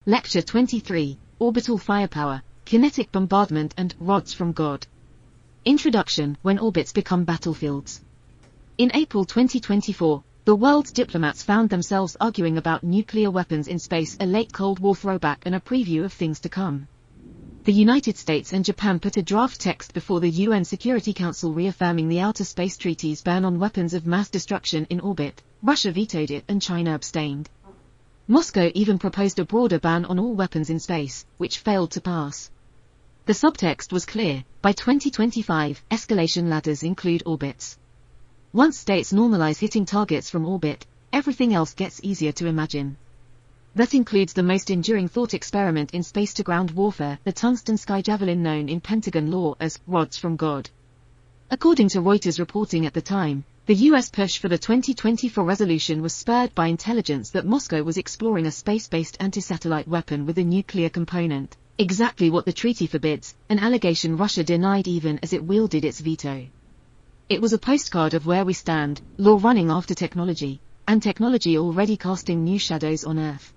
Lecture 23, Orbital Firepower, Kinetic Bombardment and Rods from God. Introduction: When Orbits Become Battlefields. In April 2024, the world's diplomats found themselves arguing about nuclear weapons in space, a late Cold War throwback and a preview of things to come. The United States and Japan put a draft text before the UN Security Council reaffirming the Outer Space Treaty's ban on weapons of mass destruction in orbit. Russia vetoed it and China abstained. Moscow even proposed a broader ban on all weapons in space, which failed to pass. The subtext was clear: by 2025, escalation ladders include orbits. Once states normalize hitting targets from orbit, everything else gets easier to imagine. That includes the most enduring thought experiment in space-to-ground warfare, the tungsten sky javelin known in Pentagon lore as rods from God. According to Reuters reporting at the time, the US push for the 2024 resolution was spurred by intelligence that Moscow was exploring a space-based anti-satellite weapon with a nuclear component, exactly what the treaty forbids, an allegation Russia denied even as it wielded its veto. It was a postcard of where we stand, law running after technology, and technology already casting new shadows on Earth.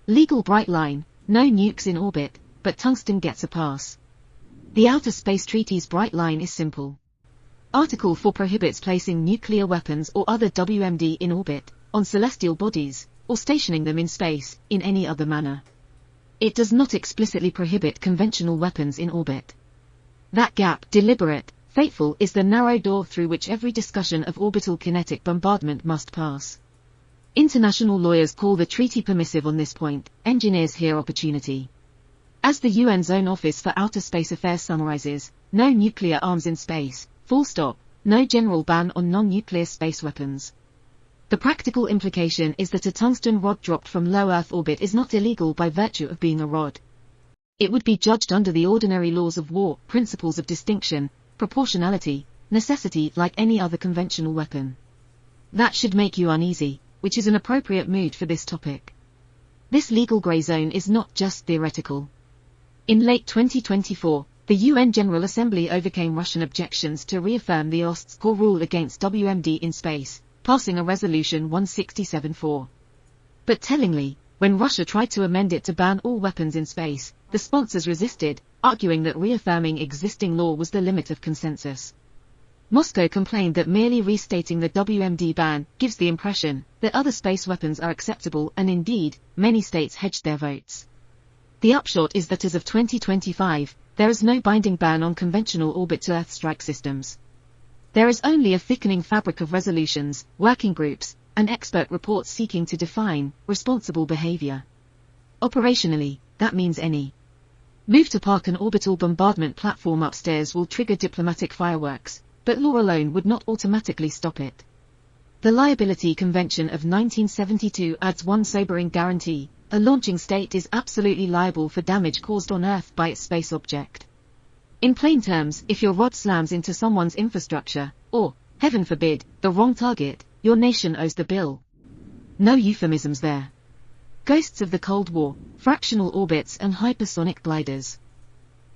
Legal bright line: no nukes in orbit, but tungsten gets a pass. The Outer Space Treaty's bright line is simple. Article 4 prohibits placing nuclear weapons or other WMD in orbit, on celestial bodies, or stationing them in space, in any other manner. It does not explicitly prohibit conventional weapons in orbit. That gap, deliberate, fateful, is the narrow door through which every discussion of orbital kinetic bombardment must pass. International lawyers call the treaty permissive on this point. Engineers hear opportunity. As the UN's own Office for Outer Space Affairs summarizes, no nuclear arms in space, full stop, no general ban on non-nuclear space weapons. The practical implication is that a tungsten rod dropped from low Earth orbit is not illegal by virtue of being a rod. It would be judged under the ordinary laws of war, principles of distinction, proportionality, necessity, like any other conventional weapon. That should make you uneasy, which is an appropriate mood for this topic. This legal grey zone is not just theoretical. In late 2024, the UN General Assembly overcame Russian objections to reaffirm the OSCE's core rule against WMD in space, passing a resolution 1674. But tellingly, when Russia tried to amend it to ban all weapons in space, the sponsors resisted, arguing that reaffirming existing law was the limit of consensus. Moscow complained that merely restating the WMD ban gives the impression that other space weapons are acceptable, and indeed, many states hedged their votes. The upshot is that as of 2025, there is no binding ban on conventional orbit-to-Earth strike systems. There is only a thickening fabric of resolutions, working groups, and expert reports seeking to define responsible behavior. Operationally, that means any move to park an orbital bombardment platform upstairs will trigger diplomatic fireworks, but law alone would not automatically stop it. The Liability Convention of 1972 adds one sobering guarantee: a launching state is absolutely liable for damage caused on Earth by its space object. In plain terms, if your rod slams into someone's infrastructure, or, heaven forbid, the wrong target, your nation owes the bill. No euphemisms there. Ghosts of the Cold War, fractional orbits and hypersonic gliders.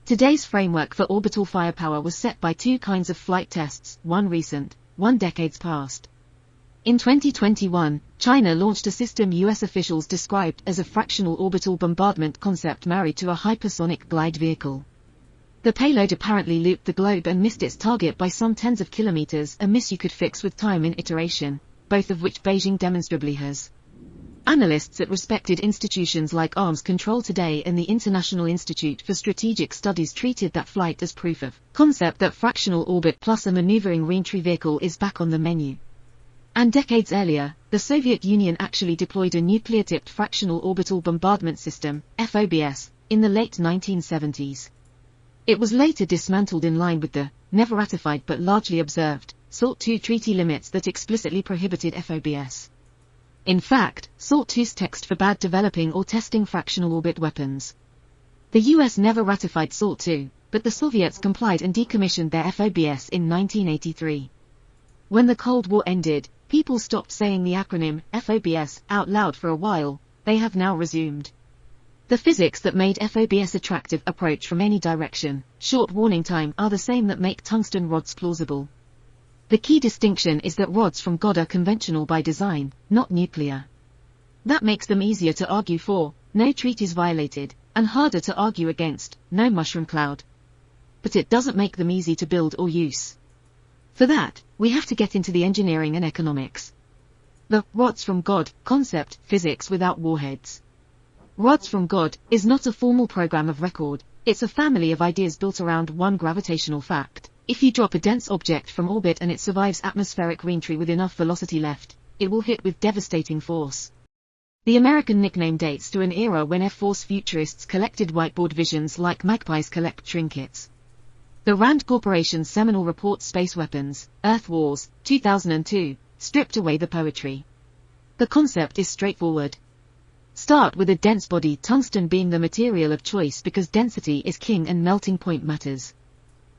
Today's framework for orbital firepower was set by two kinds of flight tests, one recent, one decades past. In 2021, China launched a system US officials described as a fractional orbital bombardment concept married to a hypersonic glide vehicle. The payload apparently looped the globe and missed its target by some tens of kilometers, a miss you could fix with time and iteration, both of which Beijing demonstrably has. Analysts at respected institutions like Arms Control Today and the International Institute for Strategic Studies treated that flight as proof of concept that fractional orbit plus a maneuvering reentry vehicle is back on the menu. And decades earlier, the Soviet Union actually deployed a nuclear-tipped fractional orbital bombardment system, FOBS, in the late 1970s. It was later dismantled in line with the, never ratified but largely observed, SALT II treaty limits that explicitly prohibited FOBS. In fact, SALT II's text forbade developing or testing fractional orbit weapons. The US never ratified SALT II, but the Soviets complied and decommissioned their FOBS in 1983. When the Cold War ended, people stopped saying the acronym FOBS out loud for a while. They have now resumed. The physics that made FOBS attractive approach from any direction, short warning time, are the same that make tungsten rods plausible. The key distinction is that rods from God are conventional by design, not nuclear. That makes them easier to argue for, no treaties violated, and harder to argue against, no mushroom cloud. But it doesn't make them easy to build or use. For that, we have to get into the engineering and economics. The rods from God concept, physics without warheads. Rods from God is not a formal program of record, it's a family of ideas built around one gravitational fact. If you drop a dense object from orbit and it survives atmospheric reentry with enough velocity left, it will hit with devastating force. The American nickname dates to an era when Air Force futurists collected whiteboard visions like magpies collect trinkets. The RAND Corporation's seminal report Space Weapons, Earth Wars, 2002, stripped away the poetry. The concept is straightforward. Start with a dense body, tungsten being the material of choice because density is king and melting point matters.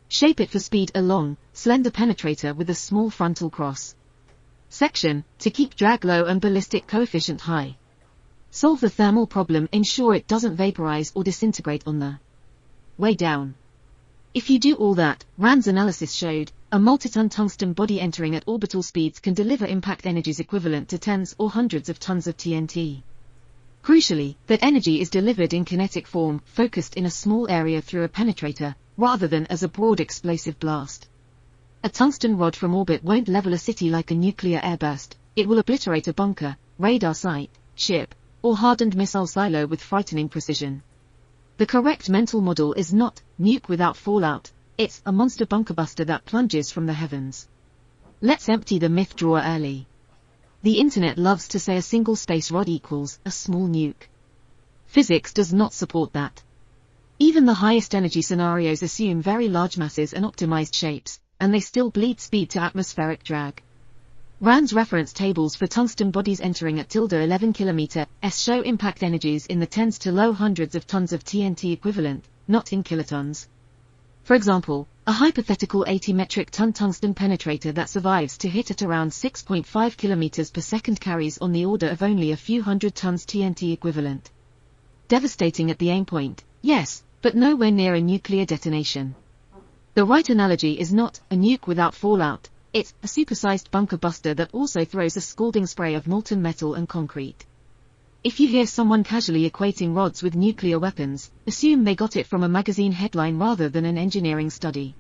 Shape it for speed, a long, slender penetrator with a small frontal cross section, to keep drag low and ballistic coefficient high. Solve the thermal problem, ensure it doesn't vaporize or disintegrate on the way down. If you do all that, RAND's analysis showed, a multi-ton tungsten body entering at orbital speeds can deliver impact energies equivalent to tens or hundreds of tons of TNT. Crucially, that energy is delivered in kinetic form, focused in a small area through a penetrator, rather than as a broad explosive blast. A tungsten rod from orbit won't level a city like a nuclear airburst, it will obliterate a bunker, radar site, ship, or hardened missile silo with frightening precision. The correct mental model is not nuke without fallout, it's a monster bunkerbuster that plunges from the heavens. Let's empty the myth drawer early. The internet loves to say a single space rod equals a small nuke. Physics does not support that. Even the highest energy scenarios assume very large masses and optimized shapes, and they still bleed speed to atmospheric drag. RAND's reference tables for tungsten bodies entering at 11 km show impact energies in the tens to low hundreds of tons of TNT equivalent, not in kilotons. For example, a hypothetical 80 metric ton tungsten penetrator that survives to hit at around 6.5 km per second carries on the order of only a few hundred tons TNT equivalent. Devastating at the aim point, yes, but nowhere near a nuclear detonation. The right analogy is not a nuke without fallout, it's a supersized bunker buster that also throws a scalding spray of molten metal and concrete. If you hear someone casually equating rods with nuclear weapons, assume they got it from a magazine headline rather than an engineering study.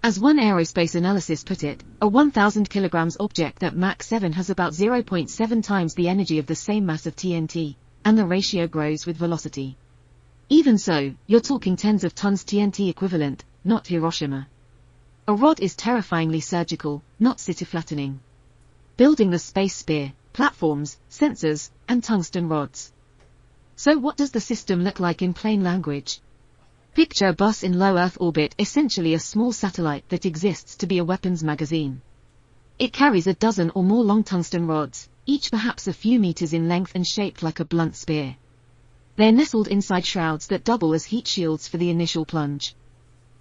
As one aerospace analysis put it, a 1,000 kilograms object at Mach 7 has about 0.7 times the energy of the same mass of TNT, and the ratio grows with velocity. Even so, you're talking tens of tons TNT equivalent, not Hiroshima. A rod is terrifyingly surgical, not city flattening. Building the space spear, platforms, sensors, and tungsten rods. So what does the system look like in plain language? Picture a bus in low Earth orbit, essentially a small satellite that exists to be a weapons magazine. It carries a dozen or more long tungsten rods, each perhaps a few meters in length and shaped like a blunt spear. They're nestled inside shrouds that double as heat shields for the initial plunge.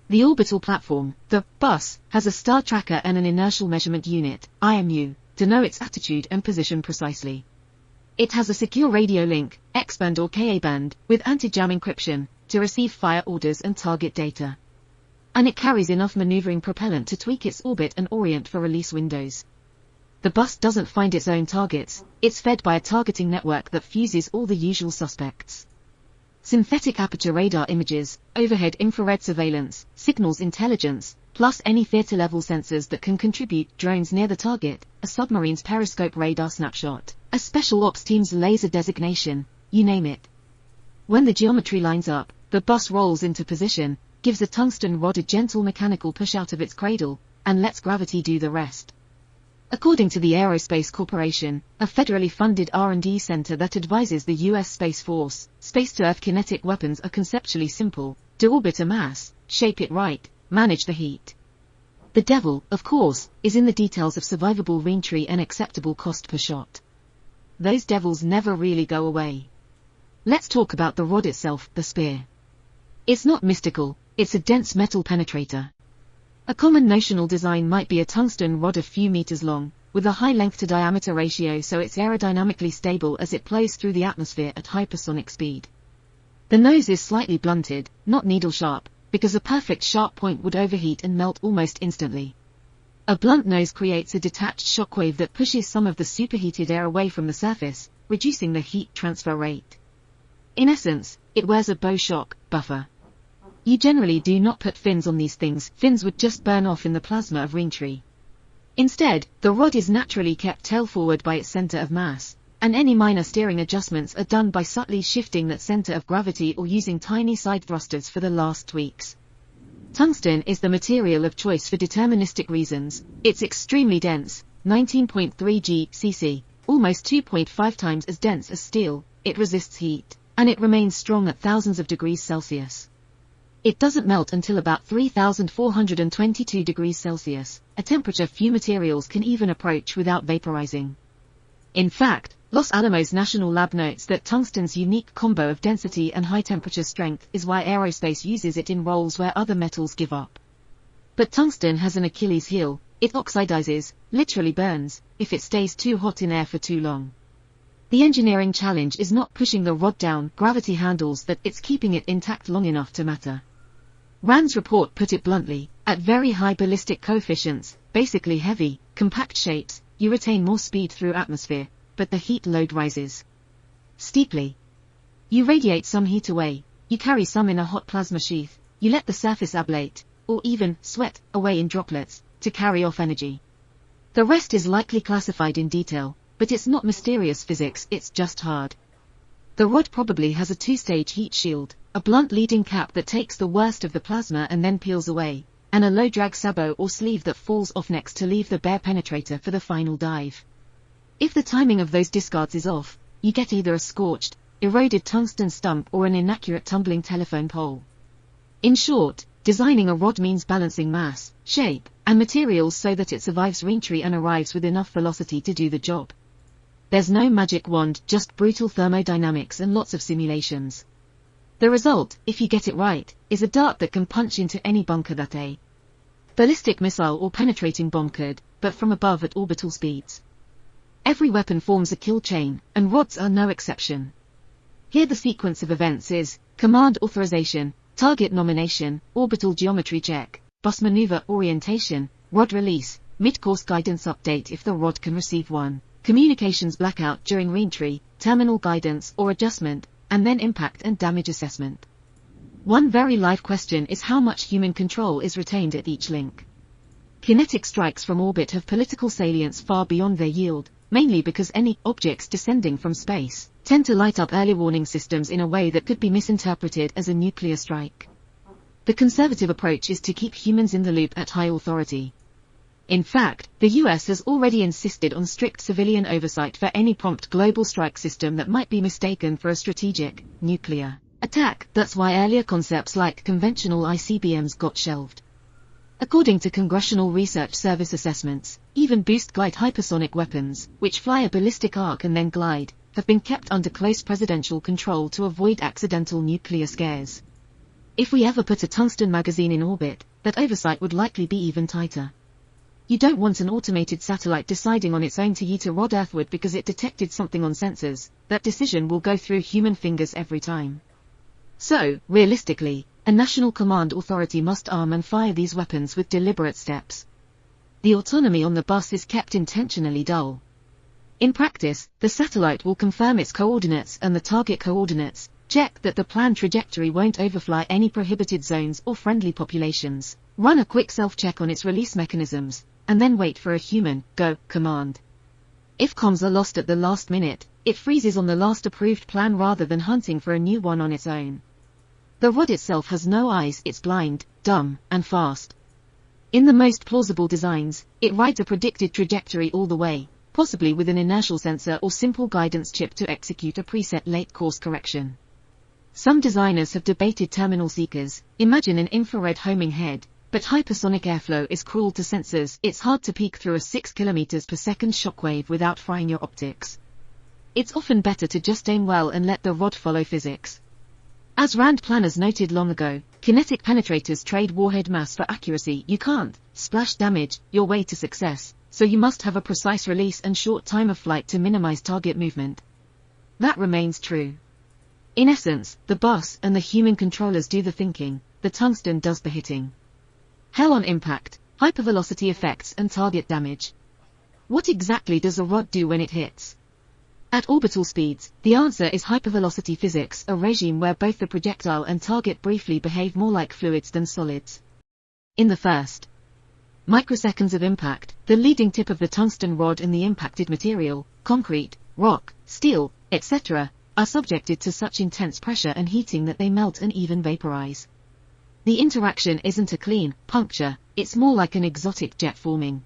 The orbital platform, the bus, has a star tracker and an inertial measurement unit, IMU, to know its attitude and position precisely. It has a secure radio link, X-band or Ka-band, with anti-jam encryption, to receive fire orders and target data. And it carries enough maneuvering propellant to tweak its orbit and orient for release windows. The bus doesn't find its own targets, it's fed by a targeting network that fuses all the usual suspects. Synthetic aperture radar images, overhead infrared surveillance, signals intelligence, plus any theater-level sensors that can contribute, drones near the target, a submarine's periscope radar snapshot, a special ops team's laser designation, you name it. When the geometry lines up, the bus rolls into position, gives a tungsten rod a gentle mechanical push out of its cradle, and lets gravity do the rest. According to the Aerospace Corporation, a federally funded R&D center that advises the U.S. Space Force, space-to-Earth kinetic weapons are conceptually simple: deorbit a mass, shape it right, manage the heat. The devil, of course, is in the details of survivable reentry and acceptable cost per shot. Those devils never really go away. Let's talk about the rod itself, the spear. It's not mystical, it's a dense metal penetrator. A common notional design might be a tungsten rod a few meters long, with a high length-to-diameter ratio so it's aerodynamically stable as it plows through the atmosphere at hypersonic speed. The nose is slightly blunted, not needle-sharp, because a perfect sharp point would overheat and melt almost instantly. A blunt nose creates a detached shockwave that pushes some of the superheated air away from the surface, reducing the heat transfer rate. In essence, it wears a bow shock buffer. You generally do not put fins on these things, fins would just burn off in the plasma of reentry. Instead, the rod is naturally kept tail forward by its center of mass, and any minor steering adjustments are done by subtly shifting that center of gravity or using tiny side thrusters for the last tweaks. Tungsten is the material of choice for deterministic reasons. It's extremely dense, 19.3 g/cc, almost 2.5 times as dense as steel, it resists heat, and it remains strong at thousands of degrees Celsius. It doesn't melt until about 3,422 degrees Celsius, a temperature few materials can even approach without vaporizing. In fact, Los Alamos National Lab notes that tungsten's unique combo of density and high temperature strength is why aerospace uses it in roles where other metals give up. But tungsten has an Achilles heel: it oxidizes, literally burns, if it stays too hot in air for too long. The engineering challenge is not pushing the rod down gravity handles that, it's keeping it intact long enough to matter. Rand's report put it bluntly: at very high ballistic coefficients, basically heavy, compact shapes, you retain more speed through atmosphere, but the heat load rises steeply. You radiate some heat away, you carry some in a hot plasma sheath, you let the surface ablate, or even sweat, away in droplets, to carry off energy. The rest is likely classified in detail, but it's not mysterious physics, it's just hard. The rod probably has a two-stage heat shield, a blunt leading cap that takes the worst of the plasma and then peels away, and a low-drag sabot or sleeve that falls off next to leave the bare penetrator for the final dive. If the timing of those discards is off, you get either a scorched, eroded tungsten stump or an inaccurate tumbling telephone pole. In short, designing a rod means balancing mass, shape, and materials so that it survives reentry and arrives with enough velocity to do the job. There's no magic wand, just brutal thermodynamics and lots of simulations. The result, if you get it right, is a dart that can punch into any bunker that a ballistic missile or penetrating bomb could, but from above at orbital speeds. Every weapon forms a kill chain, and rods are no exception. Here the sequence of events is: command authorization, target nomination, orbital geometry check, bus maneuver orientation, rod release, mid-course guidance update if the rod can receive one, communications blackout during reentry, terminal guidance or adjustment, and then impact and damage assessment. One very live question is how much human control is retained at each link. Kinetic strikes from orbit have political salience far beyond their yield, mainly because any objects descending from space tend to light up early warning systems in a way that could be misinterpreted as a nuclear strike. The conservative approach is to keep humans in the loop at high authority. In fact, the US has already insisted on strict civilian oversight for any prompt global strike system that might be mistaken for a strategic, nuclear attack. That's why earlier concepts like conventional ICBMs got shelved. According to Congressional Research Service assessments, even boost-glide hypersonic weapons, which fly a ballistic arc and then glide, have been kept under close presidential control to avoid accidental nuclear scares. If we ever put a tungsten magazine in orbit, that oversight would likely be even tighter. You don't want an automated satellite deciding on its own to yeet a rod earthward because it detected something on sensors. That decision will go through human fingers every time. So, realistically, a national command authority must arm and fire these weapons with deliberate steps. The autonomy on the bus is kept intentionally dull. In practice, the satellite will confirm its coordinates and the target coordinates, check that the planned trajectory won't overfly any prohibited zones or friendly populations, run a quick self-check on its release mechanisms, and then wait for a human go command. If comms are lost at the last minute, it freezes on the last approved plan rather than hunting for a new one on its own. The rod itself has no eyes, it's blind, dumb, and fast. In the most plausible designs, it rides a predicted trajectory all the way, possibly with an inertial sensor or simple guidance chip to execute a preset late course correction. Some designers have debated terminal seekers, imagine an infrared homing head, but hypersonic airflow is cruel to sensors. It's hard to peek through a 6 km per second shockwave without frying your optics. It's often better to just aim well and let the rod follow physics. As Rand planners noted long ago, kinetic penetrators trade warhead mass for accuracy. You can't splash damage your way to success, so you must have a precise release and short time of flight to minimize target movement. That remains true. In essence, the bus and the human controllers do the thinking, the tungsten does the hitting. Hell on impact, hypervelocity effects and target damage. What exactly does a rod do when it hits? At orbital speeds, the answer is hypervelocity physics, a regime where both the projectile and target briefly behave more like fluids than solids. In the first microseconds of impact, the leading tip of the tungsten rod and the impacted material, concrete, rock, steel, etc., are subjected to such intense pressure and heating that they melt and even vaporize. The interaction isn't a clean puncture, it's more like an exotic jet forming.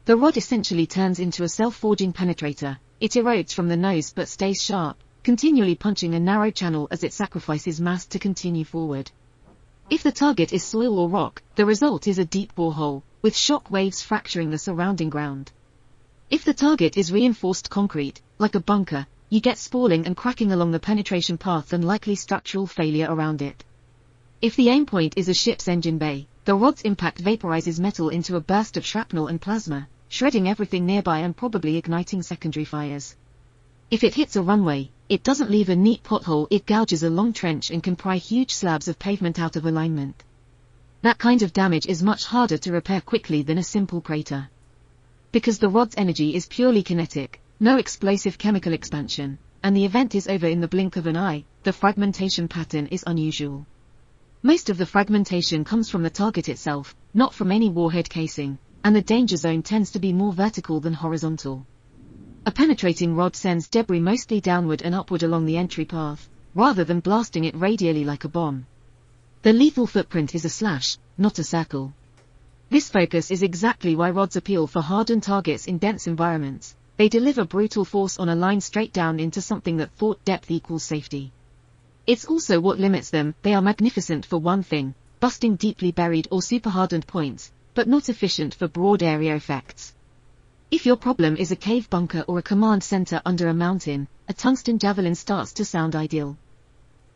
The rod essentially turns into a self-forging penetrator. It erodes from the nose but stays sharp, continually punching a narrow channel as it sacrifices mass to continue forward. If the target is soil or rock, the result is a deep borehole, with shock waves fracturing the surrounding ground. If the target is reinforced concrete, like a bunker, you get spalling and cracking along the penetration path and likely structural failure around it. If the aim point is a ship's engine bay, the rod's impact vaporizes metal into a burst of shrapnel and plasma, shredding everything nearby and probably igniting secondary fires. If it hits a runway, it doesn't leave a neat pothole, it gouges a long trench and can pry huge slabs of pavement out of alignment. That kind of damage is much harder to repair quickly than a simple crater. Because the rod's energy is purely kinetic, no explosive chemical expansion, and the event is over in the blink of an eye, the fragmentation pattern is unusual. Most of the fragmentation comes from the target itself, not from any warhead casing, and the danger zone tends to be more vertical than horizontal. A penetrating rod sends debris mostly downward and upward along the entry path, rather than blasting it radially like a bomb. The lethal footprint is a slash, not a circle. This focus is exactly why rods appeal for hardened targets in dense environments. They deliver brutal force on a line straight down into something that thought depth equals safety. It's also what limits them. They are magnificent for one thing, busting deeply buried or super-hardened points, but not efficient for broad area effects. If your problem is a cave bunker or a command center under a mountain, a tungsten javelin starts to sound ideal.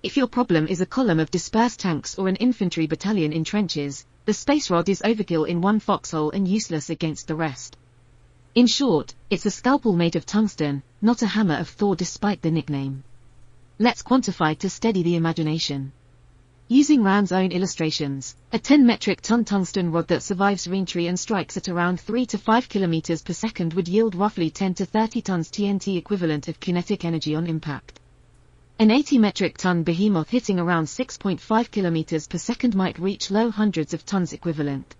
If your problem is a column of dispersed tanks or an infantry battalion in trenches, the space rod is overkill in one foxhole and useless against the rest. In short, it's a scalpel made of tungsten, not a hammer of Thor despite the nickname. Let's quantify to steady the imagination. Using Rand's own illustrations, a 10 metric ton tungsten rod that survives reentry and strikes at around 3 to 5 km per second would yield roughly 10 to 30 tons TNT equivalent of kinetic energy on impact. An 80 metric ton behemoth hitting around 6.5 km per second might reach low hundreds of tons equivalent.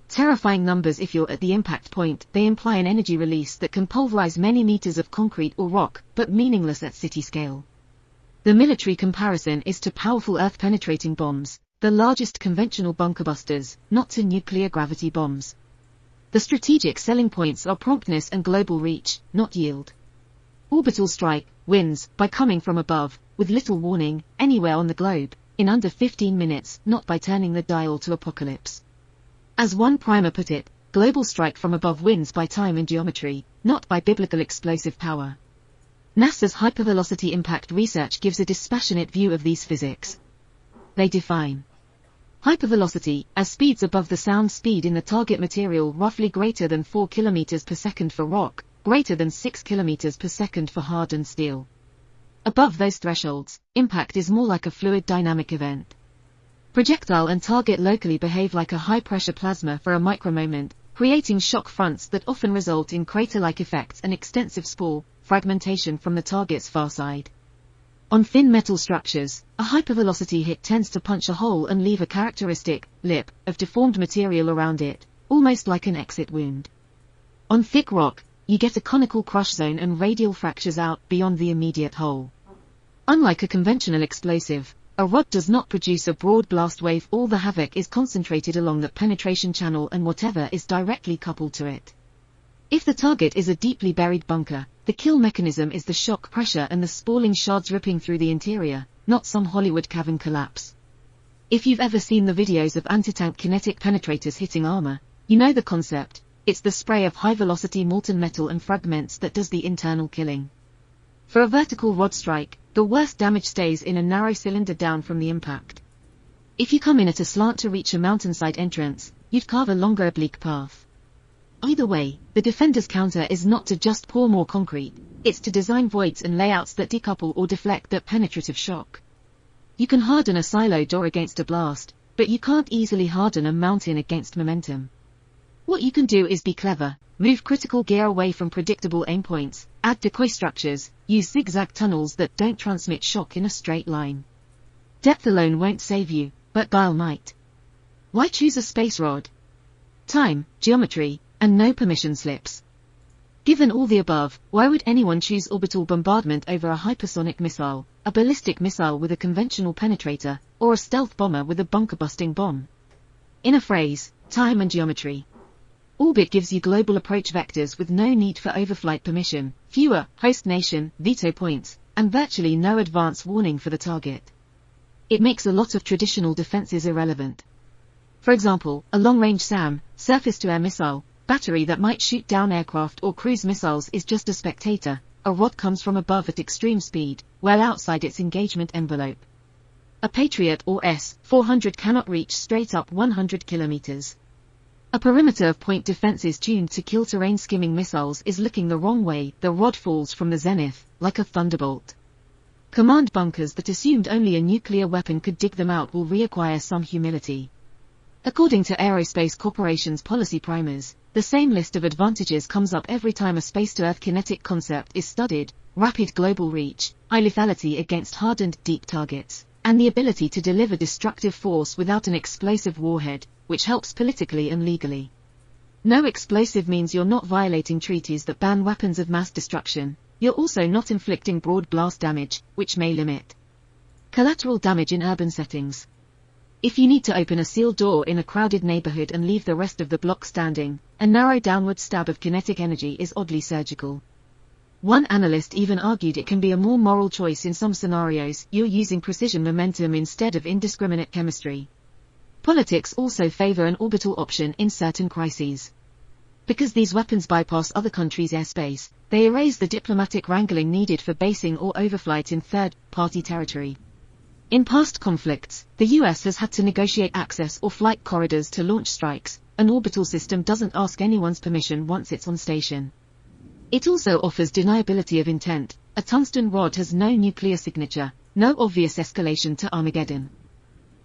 Terrifying numbers if you're at the impact point. They imply an energy release that can pulverize many meters of concrete or rock, but meaningless at city scale. The military comparison is to powerful earth-penetrating bombs, the largest conventional bunker busters, not to nuclear gravity bombs. The strategic selling points are promptness and global reach, not yield. Orbital strike wins by coming from above, with little warning, anywhere on the globe, in under 15 minutes, not by turning the dial to apocalypse. As one primer put it, global strike from above wins by time and geometry, not by biblical explosive power. NASA's hypervelocity impact research gives a dispassionate view of these physics. They define hypervelocity as speeds above the sound speed in the target material, roughly greater than 4 km per second for rock, greater than 6 km per second for hardened steel. Above those thresholds, impact is more like a fluid dynamic event. Projectile and target locally behave like a high-pressure plasma for a micromoment, creating shock fronts that often result in crater-like effects and extensive spore fragmentation from the target's far side. On thin metal structures, a hypervelocity hit tends to punch a hole and leave a characteristic lip of deformed material around it, almost like an exit wound. On thick rock, you get a conical crush zone and radial fractures out beyond the immediate hole. Unlike a conventional explosive, a rod does not produce a broad blast wave. All the havoc is concentrated along the penetration channel and whatever is directly coupled to it. If the target is a deeply buried bunker, the kill mechanism is the shock pressure and the spalling shards ripping through the interior, not some Hollywood cavern collapse. If you've ever seen the videos of anti-tank kinetic penetrators hitting armor, you know the concept. It's the spray of high-velocity molten metal and fragments that does the internal killing. For a vertical rod strike, the worst damage stays in a narrow cylinder down from the impact. If you come in at a slant to reach a mountainside entrance, you'd carve a longer oblique path. Either way, the defender's counter is not to just pour more concrete, it's to design voids and layouts that decouple or deflect that penetrative shock. You can harden a silo door against a blast, but you can't easily harden a mountain against momentum. What you can do is be clever, move critical gear away from predictable aim points, add decoy structures, use zigzag tunnels that don't transmit shock in a straight line. Depth alone won't save you, but guile might. Why choose a space rod? Time, geometry, and no permission slips. Given all the above, why would anyone choose orbital bombardment over a hypersonic missile, a ballistic missile with a conventional penetrator, or a stealth bomber with a bunker-busting bomb? In a phrase, time and geometry. Orbit gives you global approach vectors with no need for overflight permission, fewer host nation veto points, and virtually no advance warning for the target. It makes a lot of traditional defenses irrelevant. For example, a long-range SAM, surface-to-air missile, battery that might shoot down aircraft or cruise missiles is just a spectator. A rod comes from above at extreme speed, well outside its engagement envelope. A Patriot or S-400 cannot reach straight up 100 kilometers. A perimeter of point defenses tuned to kill terrain skimming missiles is looking the wrong way. The rod falls from the zenith, like a thunderbolt. Command bunkers that assumed only a nuclear weapon could dig them out will reacquire some humility. According to Aerospace Corporation's policy primers, the same list of advantages comes up every time a space-to-earth kinetic concept is studied: rapid global reach, high lethality against hardened, deep targets, and the ability to deliver destructive force without an explosive warhead, which helps politically and legally. No explosive means you're not violating treaties that ban weapons of mass destruction. You're also not inflicting broad blast damage, which may limit collateral damage in urban settings. If you need to open a sealed door in a crowded neighborhood and leave the rest of the block standing, a narrow downward stab of kinetic energy is oddly surgical. One analyst even argued it can be a more moral choice in some scenarios. You're using precision momentum instead of indiscriminate chemistry. Politics also favor an orbital option in certain crises. Because these weapons bypass other countries' airspace, they erase the diplomatic wrangling needed for basing or overflight in third-party territory. In past conflicts, the US has had to negotiate access or flight corridors to launch strikes. An orbital system doesn't ask anyone's permission once it's on station. It also offers deniability of intent. A tungsten rod has no nuclear signature, no obvious escalation to Armageddon.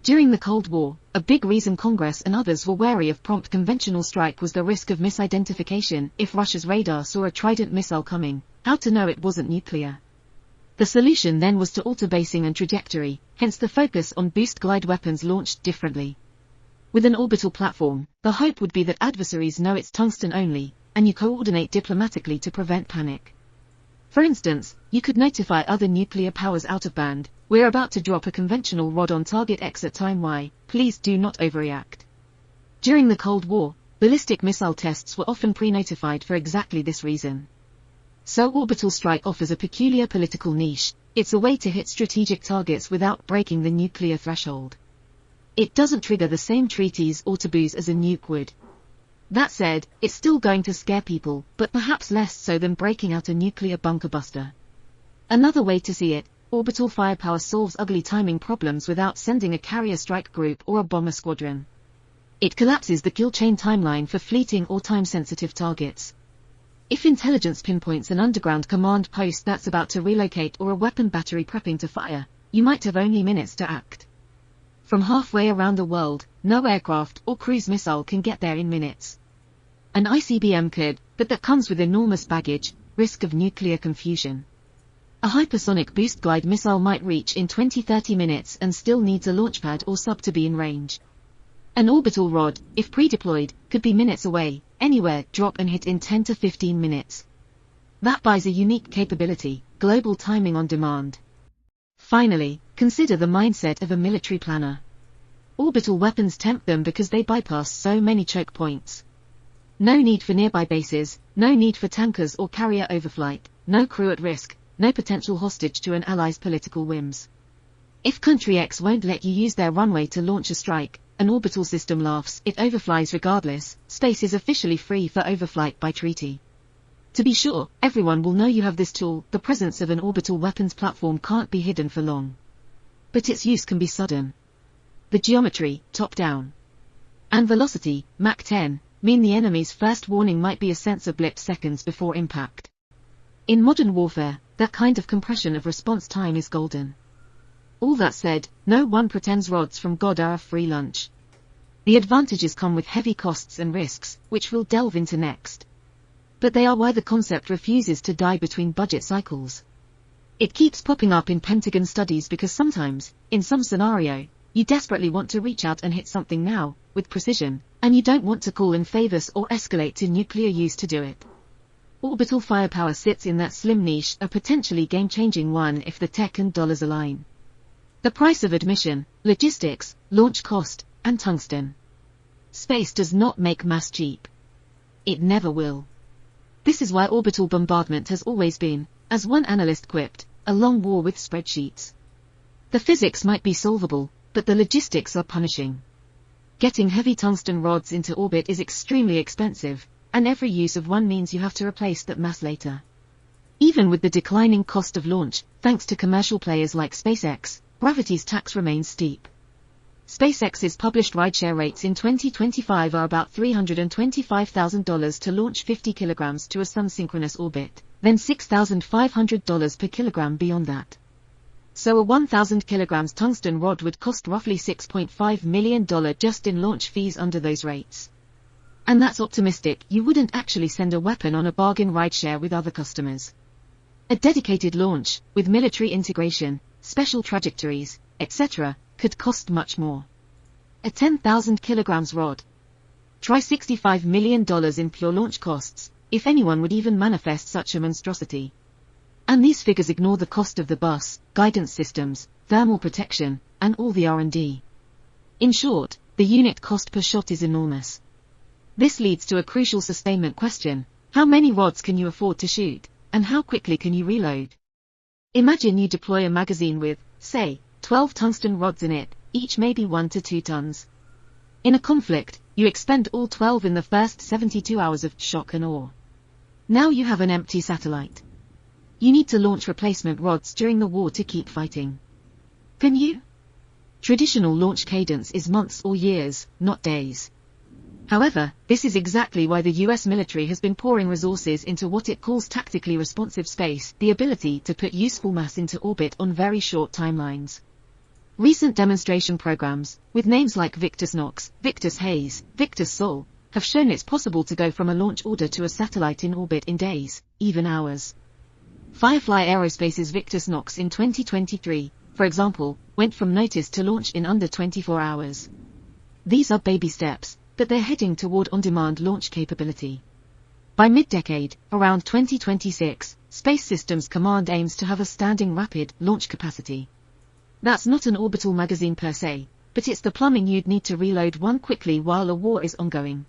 During the Cold War, a big reason Congress and others were wary of prompt conventional strike was the risk of misidentification. If Russia's radar saw a Trident missile coming, how to know it wasn't nuclear? The solution then was to alter basing and trajectory, hence the focus on boost glide weapons launched differently. With an orbital platform, the hope would be that adversaries know it's tungsten only, and you coordinate diplomatically to prevent panic. For instance, you could notify other nuclear powers out of band: we're about to drop a conventional rod on target X at time Y, please do not overreact. During the Cold War, ballistic missile tests were often pre-notified for exactly this reason. So orbital strike offers a peculiar political niche. It's a way to hit strategic targets without breaking the nuclear threshold. It doesn't trigger the same treaties or taboos as a nuke would. That said, it's still going to scare people, but perhaps less so than breaking out a nuclear bunker buster. Another way to see it, orbital firepower solves ugly timing problems without sending a carrier strike group or a bomber squadron. It collapses the kill chain timeline for fleeting or time-sensitive targets. If intelligence pinpoints an underground command post that's about to relocate or a weapon battery prepping to fire, you might have only minutes to act. From halfway around the world, no aircraft or cruise missile can get there in minutes. An ICBM could, but that comes with enormous baggage, risk of nuclear confusion. A hypersonic boost glide missile might reach in 20-30 minutes and still needs a launchpad or sub to be in range. An orbital rod, if pre-deployed, could be minutes away, anywhere, drop and hit in 10 to 15 minutes. That buys a unique capability: global timing on demand. Finally, consider the mindset of a military planner. Orbital weapons tempt them because they bypass so many choke points. No need for nearby bases, no need for tankers or carrier overflight, no crew at risk, no potential hostage to an ally's political whims. If country X won't let you use their runway to launch a strike, an orbital system laughs, it overflies regardless. Space is officially free for overflight by treaty. To be sure, everyone will know you have this tool. The presence of an orbital weapons platform can't be hidden for long. But its use can be sudden. The geometry, top-down, and velocity, Mach 10, mean the enemy's first warning might be a sensor blip seconds before impact. In modern warfare, that kind of compression of response time is golden. All that said, no one pretends rods from God are a free lunch. The advantages come with heavy costs and risks, which we'll delve into next. But they are why the concept refuses to die between budget cycles. It keeps popping up in Pentagon studies because sometimes, in some scenario, you desperately want to reach out and hit something now, with precision, and you don't want to call in favors or escalate to nuclear use to do it. Orbital firepower sits in that slim niche, a potentially game-changing one if the tech and dollars align. The price of admission, logistics, launch cost, and tungsten. Space does not make mass cheap. It never will. This is why orbital bombardment has always been, as one analyst quipped, a long war with spreadsheets. The physics might be solvable, but the logistics are punishing. Getting heavy tungsten rods into orbit is extremely expensive, and every use of one means you have to replace that mass later. Even with the declining cost of launch, thanks to commercial players like SpaceX, gravity's tax remains steep. SpaceX's published rideshare rates in 2025 are about $325,000 to launch 50 kilograms to a sun-synchronous orbit, then $6,500 per kilogram beyond that. So a 1,000 kilograms tungsten rod would cost roughly $6.5 million just in launch fees under those rates. And that's optimistic. You wouldn't actually send a weapon on a bargain rideshare with other customers. A dedicated launch, with military integration, special trajectories, etc., could cost much more. A 10,000 kilograms rod. Try $65 million in pure launch costs, if anyone would even manifest such a monstrosity. And these figures ignore the cost of the bus, guidance systems, thermal protection, and all the R&D. In short, the unit cost per shot is enormous. This leads to a crucial sustainment question: how many rods can you afford to shoot, and how quickly can you reload? Imagine you deploy a magazine with, say, 12 tungsten rods in it, each maybe 1 to 2 tons. In a conflict, you expend all 12 in the first 72 hours of shock and awe. Now you have an empty satellite. You need to launch replacement rods during the war to keep fighting. Can you? Traditional launch cadence is months or years, not days. However, this is exactly why the US military has been pouring resources into what it calls tactically responsive space, the ability to put useful mass into orbit on very short timelines. Recent demonstration programs, with names like Victus Nox, Victus Haze, Victus Sol, have shown it's possible to go from a launch order to a satellite in orbit in days, even hours. Firefly Aerospace's Victus Nox in 2023, for example, went from notice to launch in under 24 hours. These are baby steps, but they're heading toward on-demand launch capability. By mid-decade, around 2026, Space Systems Command aims to have a standing rapid launch capacity. That's not an orbital magazine per se, but it's the plumbing you'd need to reload one quickly while a war is ongoing.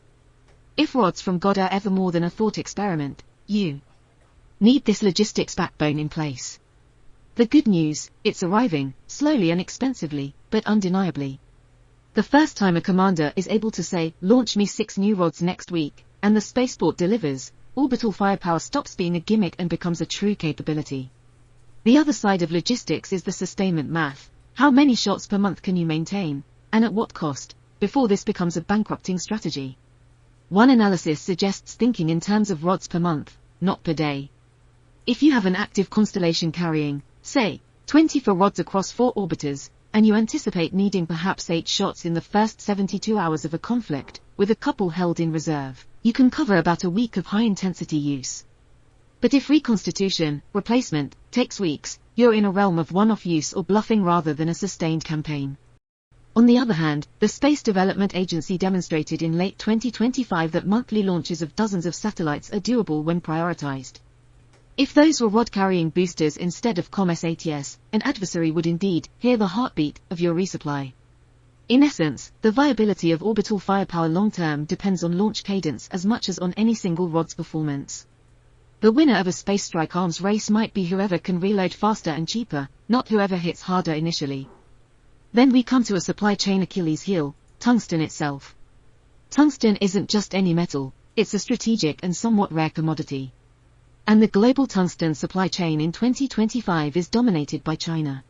If rods from God are ever more than a thought experiment, you need this logistics backbone in place. The good news, it's arriving, slowly and expensively, but undeniably. The first time a commander is able to say, launch me 6 new rods next week, and the spaceport delivers, orbital firepower stops being a gimmick and becomes a true capability. The other side of logistics is the sustainment math. How many shots per month can you maintain, and at what cost, before this becomes a bankrupting strategy? One analysis suggests thinking in terms of rods per month, not per day. If you have an active constellation carrying, say, 24 rods across 4 orbiters, and you anticipate needing perhaps 8 shots in the first 72 hours of a conflict, with a couple held in reserve, you can cover about a week of high-intensity use. But if reconstitution, replacement, takes weeks, you're in a realm of one-off use or bluffing rather than a sustained campaign. On the other hand, the Space Development Agency demonstrated in late 2025 that monthly launches of dozens of satellites are doable when prioritized. If those were rod-carrying boosters instead of COMSATs, an adversary would indeed hear the heartbeat of your resupply. In essence, the viability of orbital firepower long-term depends on launch cadence as much as on any single rod's performance. The winner of a space strike arms race might be whoever can reload faster and cheaper, not whoever hits harder initially. Then we come to a supply chain Achilles heel, tungsten itself. Tungsten isn't just any metal, it's a strategic and somewhat rare commodity. And the global tungsten supply chain in 2025 is dominated by China.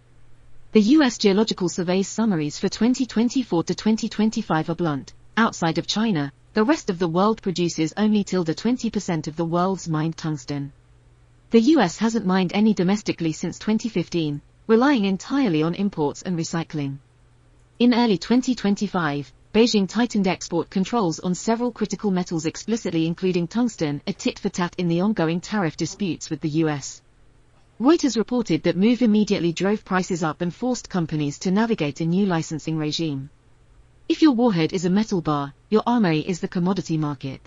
The U.S. Geological Survey's summaries for 2024 to 2025 are blunt. Outside of China, the rest of the world produces only 20% of the world's mined tungsten. The U.S. hasn't mined any domestically since 2015, relying entirely on imports and recycling. In early 2025, Beijing tightened export controls on several critical metals explicitly including tungsten, a tit-for-tat in the ongoing tariff disputes with the US. Reuters reported that move immediately drove prices up and forced companies to navigate a new licensing regime. If your warhead is a metal bar, your armory is the commodity market.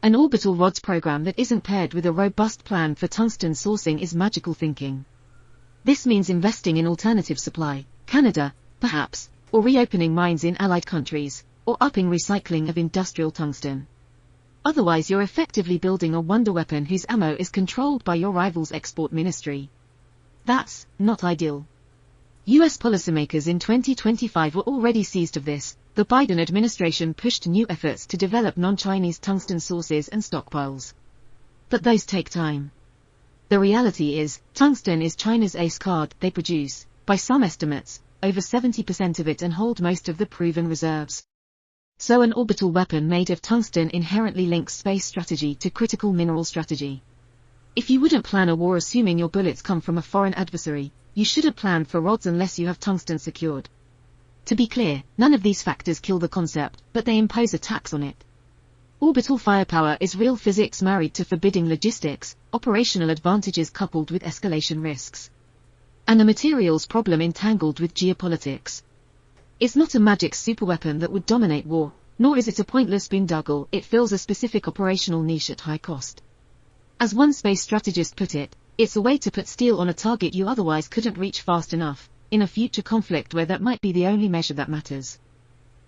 An orbital rods program that isn't paired with a robust plan for tungsten sourcing is magical thinking. This means investing in alternative supply, Canada, perhaps, or reopening mines in allied countries, or upping recycling of industrial tungsten. Otherwise you're effectively building a wonder weapon whose ammo is controlled by your rival's export ministry. That's not ideal. US policymakers in 2025 were already seized of this. The Biden administration pushed new efforts to develop non-Chinese tungsten sources and stockpiles. But those take time. The reality is, tungsten is China's ace card. They produce, by some estimates, over 70% of it and hold most of the proven reserves. So an orbital weapon made of tungsten inherently links space strategy to critical mineral strategy. If you wouldn't plan a war assuming your bullets come from a foreign adversary, you shouldn't plan for rods unless you have tungsten secured. To be clear, none of these factors kill the concept, but they impose a tax on it. Orbital firepower is real physics married to forbidding logistics, operational advantages coupled with escalation risks. And a materials problem entangled with geopolitics. It's not a magic superweapon that would dominate war, nor is it a pointless boondoggle. It fills a specific operational niche at high cost. As one space strategist put it, it's a way to put steel on a target you otherwise couldn't reach fast enough, in a future conflict where that might be the only measure that matters.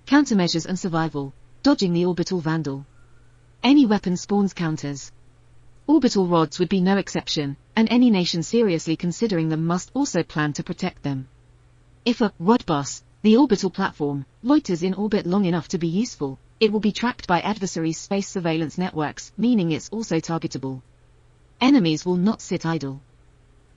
Countermeasures and survival, dodging the orbital vandal. Any weapon spawns counters. Orbital rods would be no exception, and any nation seriously considering them must also plan to protect them. If a rod bus, the orbital platform, loiters in orbit long enough to be useful, it will be tracked by adversaries' space surveillance networks, meaning it's also targetable. Enemies will not sit idle.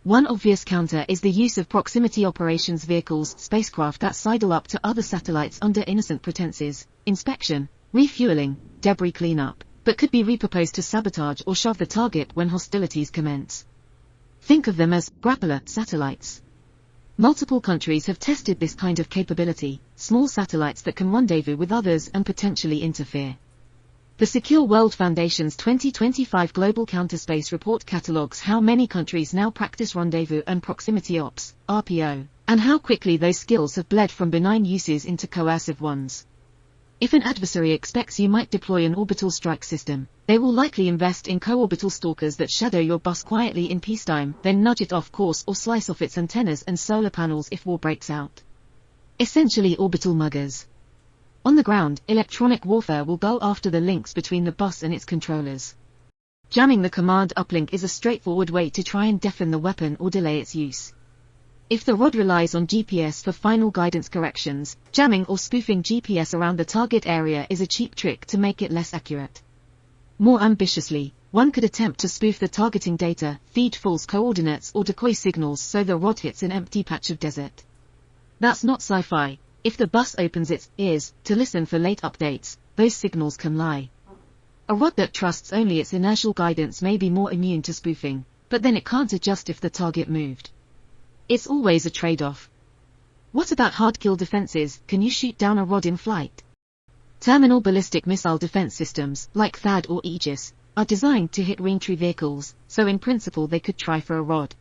One obvious counter is the use of proximity operations vehicles, spacecraft that sidle up to other satellites under innocent pretenses, inspection, refueling, debris cleanup, but could be repurposed to sabotage or shove the target when hostilities commence. Think of them as grappler satellites. Multiple countries have tested this kind of capability, small satellites that can rendezvous with others and potentially interfere. The Secure World Foundation's 2025 Global Counterspace Report catalogues how many countries now practice rendezvous and proximity ops, RPO, and how quickly those skills have bled from benign uses into coercive ones. If an adversary expects you might deploy an orbital strike system, they will likely invest in co-orbital stalkers that shadow your bus quietly in peacetime, then nudge it off course or slice off its antennas and solar panels if war breaks out. Essentially orbital muggers. On the ground, electronic warfare will go after the links between the bus and its controllers. Jamming the command uplink is a straightforward way to try and deafen the weapon or delay its use. If the rod relies on GPS for final guidance corrections, jamming or spoofing GPS around the target area is a cheap trick to make it less accurate. More ambitiously, one could attempt to spoof the targeting data, feed false coordinates or decoy signals so the rod hits an empty patch of desert. That's not sci-fi. If the bus opens its ears to listen for late updates, those signals can lie. A rod that trusts only its inertial guidance may be more immune to spoofing, but then it can't adjust if the target moved. It's always a trade-off. What about hard-kill defenses? Can you shoot down a rod in flight? Terminal ballistic missile defense systems, like THAAD or Aegis, are designed to hit reentry vehicles, so in principle they could try for a rod.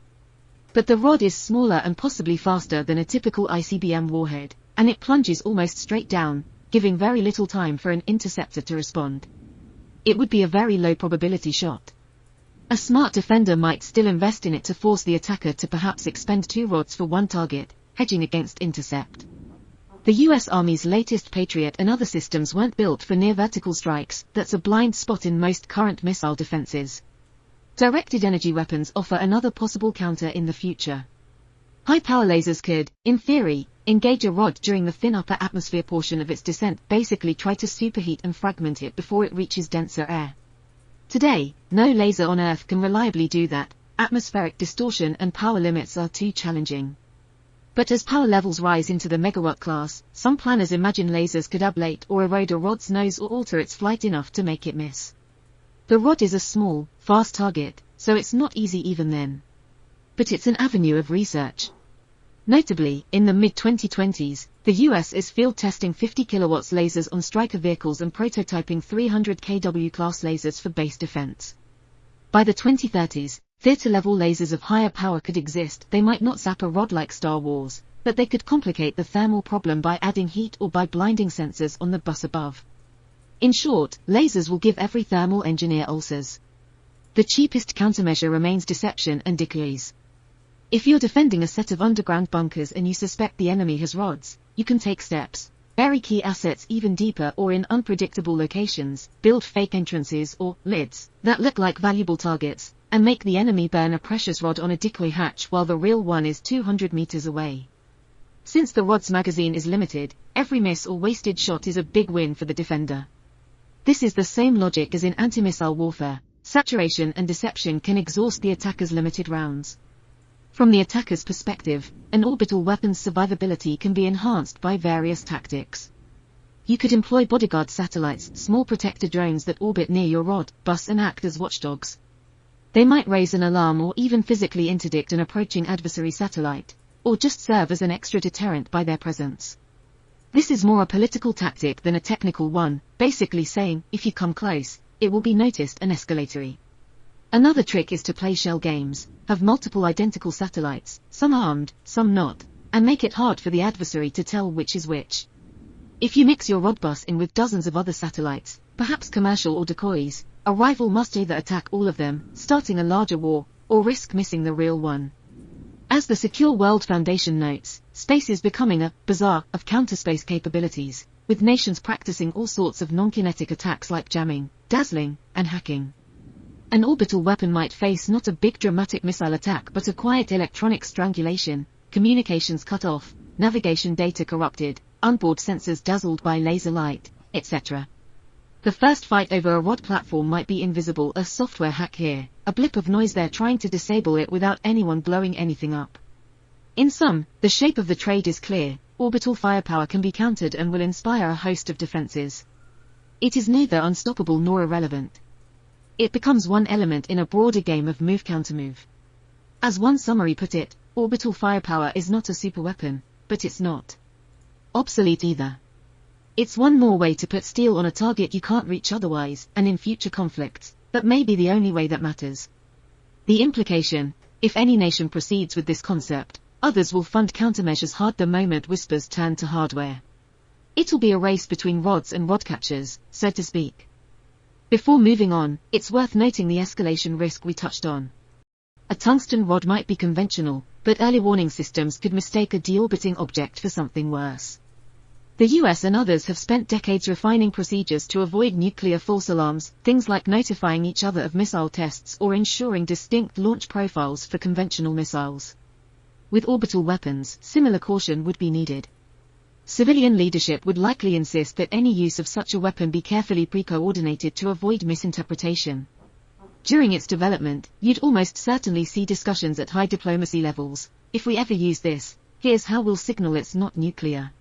But the rod is smaller and possibly faster than a typical ICBM warhead, and it plunges almost straight down, giving very little time for an interceptor to respond. It would be a very low probability shot. A smart defender might still invest in it to force the attacker to perhaps expend 2 rods for one target, hedging against intercept. The US Army's latest Patriot and other systems weren't built for near-vertical strikes. That's a blind spot in most current missile defenses. Directed energy weapons offer another possible counter in the future. High-power lasers could, in theory, engage a rod during the thin upper atmosphere portion of its descent, basically try to superheat and fragment it before it reaches denser air. Today, no laser on Earth can reliably do that. Atmospheric distortion and power limits are too challenging. But as power levels rise into the megawatt class, some planners imagine lasers could ablate or erode a rod's nose or alter its flight enough to make it miss. The rod is a small, fast target, so it's not easy even then. But it's an avenue of research. Notably, in the mid-2020s, the US is field testing 50 kilowatts lasers on Stryker vehicles and prototyping 300 kW class lasers for base defense. By the 2030s, theater-level lasers of higher power could exist. They might not zap a rod like Star Wars, but they could complicate the thermal problem by adding heat or by blinding sensors on the bus above. In short, lasers will give every thermal engineer ulcers. The cheapest countermeasure remains deception and decoys. If you're defending a set of underground bunkers and you suspect the enemy has rods, you can take steps. Bury key assets even deeper or in unpredictable locations, build fake entrances or lids that look like valuable targets, and make the enemy burn a precious rod on a decoy hatch while the real one is 200 meters away. Since the rod's magazine is limited, every miss or wasted shot is a big win for the defender. This is the same logic as in anti-missile warfare. Saturation and deception can exhaust the attacker's limited rounds. From the attacker's perspective, an orbital weapon's survivability can be enhanced by various tactics. You could employ bodyguard satellites, small protector drones that orbit near your rod, bus and act as watchdogs. They might raise an alarm or even physically interdict an approaching adversary satellite, or just serve as an extra deterrent by their presence. This is more a political tactic than a technical one, basically saying, if you come close, it will be noticed and escalatory. Another trick is to play shell games, have multiple identical satellites, some armed, some not, and make it hard for the adversary to tell which is which. If you mix your rod bus in with dozens of other satellites, perhaps commercial or decoys, a rival must either attack all of them, starting a larger war, or risk missing the real one. As the Secure World Foundation notes, space is becoming a bazaar of counterspace capabilities, with nations practicing all sorts of non-kinetic attacks like jamming, dazzling, and hacking. An orbital weapon might face not a big dramatic missile attack but a quiet electronic strangulation, communications cut off, navigation data corrupted, onboard sensors dazzled by laser light, etc. The first fight over a rod platform might be invisible, a software hack here, a blip of noise there trying to disable it without anyone blowing anything up. In sum, the shape of the trade is clear. Orbital firepower can be countered and will inspire a host of defenses. It is neither unstoppable nor irrelevant. It becomes one element in a broader game of move-countermove. As one summary put it, orbital firepower is not a superweapon, but it's not obsolete either. It's one more way to put steel on a target you can't reach otherwise, and in future conflicts, that may be the only way that matters. The implication, if any nation proceeds with this concept, others will fund countermeasures hard the moment whispers turn to hardware. It'll be a race between rods and rod catchers, so to speak. Before moving on, it's worth noting the escalation risk we touched on. A tungsten rod might be conventional, but early warning systems could mistake a deorbiting object for something worse. The US and others have spent decades refining procedures to avoid nuclear false alarms, things like notifying each other of missile tests or ensuring distinct launch profiles for conventional missiles. With orbital weapons, similar caution would be needed. Civilian leadership would likely insist that any use of such a weapon be carefully pre-coordinated to avoid misinterpretation. During its development, you'd almost certainly see discussions at high diplomacy levels. If we ever use this, here's how we'll signal it's not nuclear.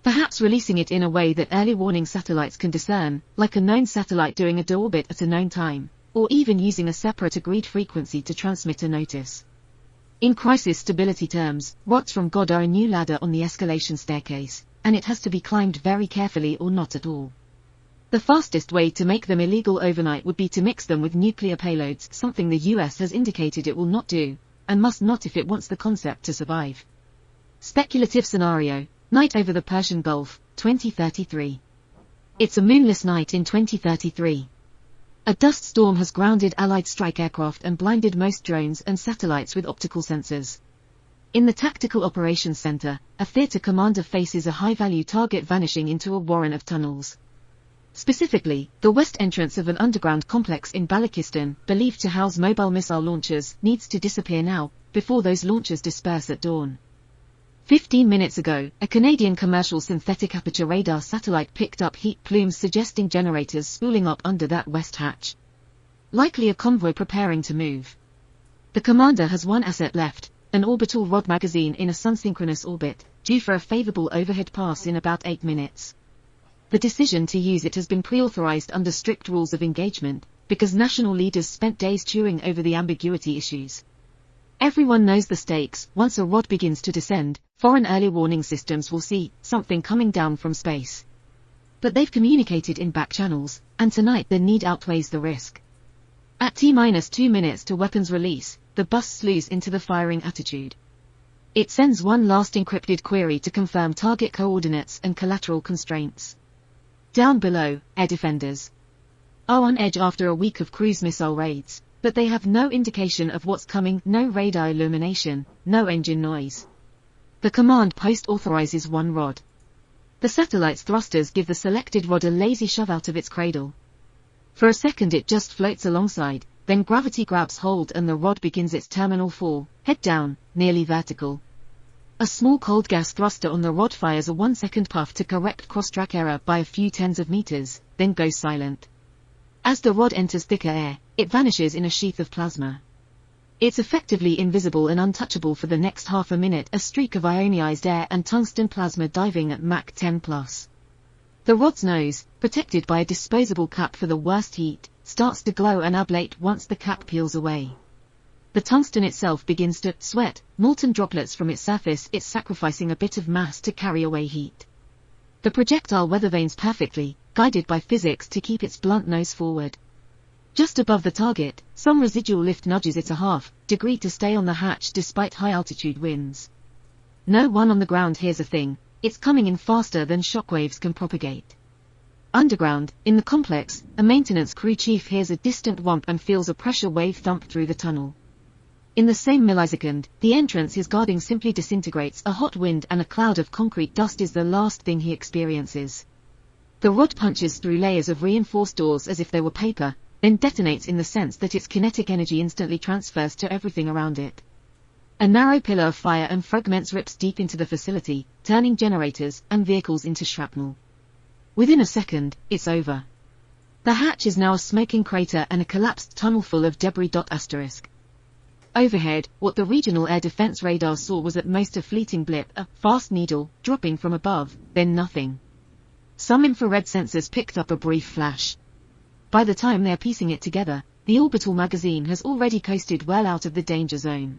Perhaps releasing it in a way that early warning satellites can discern, like a known satellite doing a deorbit at a known time, or even using a separate agreed frequency to transmit a notice. In crisis stability terms, rods from God are a new ladder on the escalation staircase, and it has to be climbed very carefully or not at all. The fastest way to make them illegal overnight would be to mix them with nuclear payloads, something the US has indicated it will not do, and must not if it wants the concept to survive. Speculative scenario, night over the Persian Gulf, 2033. It's a moonless night in 2033. A dust storm has grounded Allied strike aircraft and blinded most drones and satellites with optical sensors. In the Tactical Operations Center, a theater commander faces a high-value target vanishing into a warren of tunnels. Specifically, the west entrance of an underground complex in Balochistan, believed to house mobile missile launchers, needs to disappear now, before those launchers disperse at dawn. 15 minutes ago, a Canadian commercial synthetic aperture radar satellite picked up heat plumes suggesting generators spooling up under that west hatch. Likely a convoy preparing to move. The commander has one asset left, an orbital rod magazine in a sun-synchronous orbit, due for a favorable overhead pass in about 8 minutes. The decision to use it has been pre-authorized under strict rules of engagement, because national leaders spent days chewing over the ambiguity issues. Everyone knows the stakes. Once a rod begins to descend, foreign early warning systems will see something coming down from space. But they've communicated in back channels, and tonight the need outweighs the risk. At T-2 minutes to weapons release, the bus slews into the firing attitude. It sends one last encrypted query to confirm target coordinates and collateral constraints. Down below, air defenders are on edge after a week of cruise missile raids, but they have no indication of what's coming, no radar illumination, no engine noise. The command post authorizes one rod. The satellite's thrusters give the selected rod a lazy shove out of its cradle. For a second it just floats alongside, then gravity grabs hold and the rod begins its terminal fall, head down, nearly vertical. A small cold gas thruster on the rod fires a 1-second puff to correct cross-track error by a few tens of meters, then goes silent. As the rod enters thicker air, it vanishes in a sheath of plasma. It's effectively invisible and untouchable for the next half a minute, a streak of ionized air and tungsten plasma diving at Mach 10+. The rod's nose, protected by a disposable cap for the worst heat, starts to glow and ablate once the cap peels away. The tungsten itself begins to sweat, molten droplets from its surface. It's sacrificing a bit of mass to carry away heat. The projectile weathervanes perfectly, guided by physics to keep its blunt nose forward. Just above the target, some residual lift nudges it a half-degree to stay on the hatch despite high-altitude winds. No one on the ground hears a thing. It's coming in faster than shockwaves can propagate. Underground, in the complex, a maintenance crew chief hears a distant whomp and feels a pressure wave thump through the tunnel. In the same millisecond, the entrance he's guarding simply disintegrates. A hot wind and a cloud of concrete dust is the last thing he experiences. The rod punches through layers of reinforced doors as if they were paper, then detonates in the sense that its kinetic energy instantly transfers to everything around it. A narrow pillar of fire and fragments rips deep into the facility, turning generators and vehicles into shrapnel. Within a second, it's over. The hatch is now a smoking crater and a collapsed tunnel full of debris. Overhead, what the regional air defense radar saw was at most a fleeting blip, a fast needle, dropping from above, then nothing. Some infrared sensors picked up a brief flash. By the time they are piecing it together, the orbital magazine has already coasted well out of the danger zone.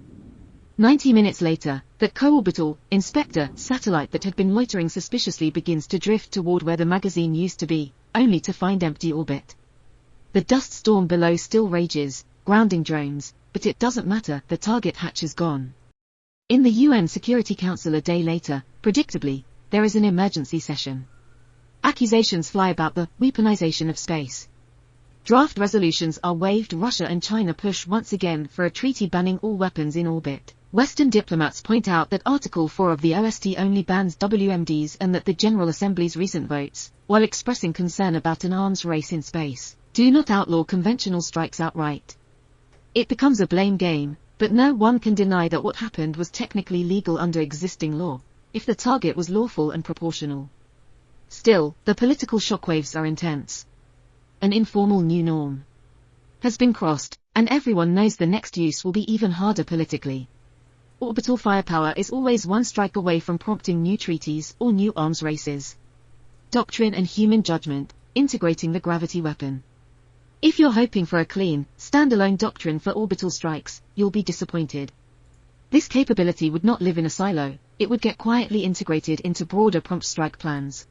90 minutes later, the co-orbital Inspector satellite that had been loitering suspiciously begins to drift toward where the magazine used to be, only to find empty orbit. The dust storm below still rages, grounding drones, but it doesn't matter, the target hatch is gone. In the UN Security Council a day later, predictably, there is an emergency session. Accusations fly about the weaponization of space. Draft resolutions are waived. Russia and China push once again for a treaty banning all weapons in orbit. Western diplomats point out that Article 4 of the OST only bans WMDs and that the General Assembly's recent votes, while expressing concern about an arms race in space, do not outlaw conventional strikes outright. It becomes a blame game, but no one can deny that what happened was technically legal under existing law, if the target was lawful and proportional. Still, the political shockwaves are intense. An informal new norm has been crossed, and everyone knows the next use will be even harder politically. Orbital firepower is always one strike away from prompting new treaties or new arms races. Doctrine and human judgment, integrating the gravity weapon. If you're hoping for a clean, standalone doctrine for orbital strikes, you'll be disappointed. This capability would not live in a silo, it would get quietly integrated into broader prompt strike plans.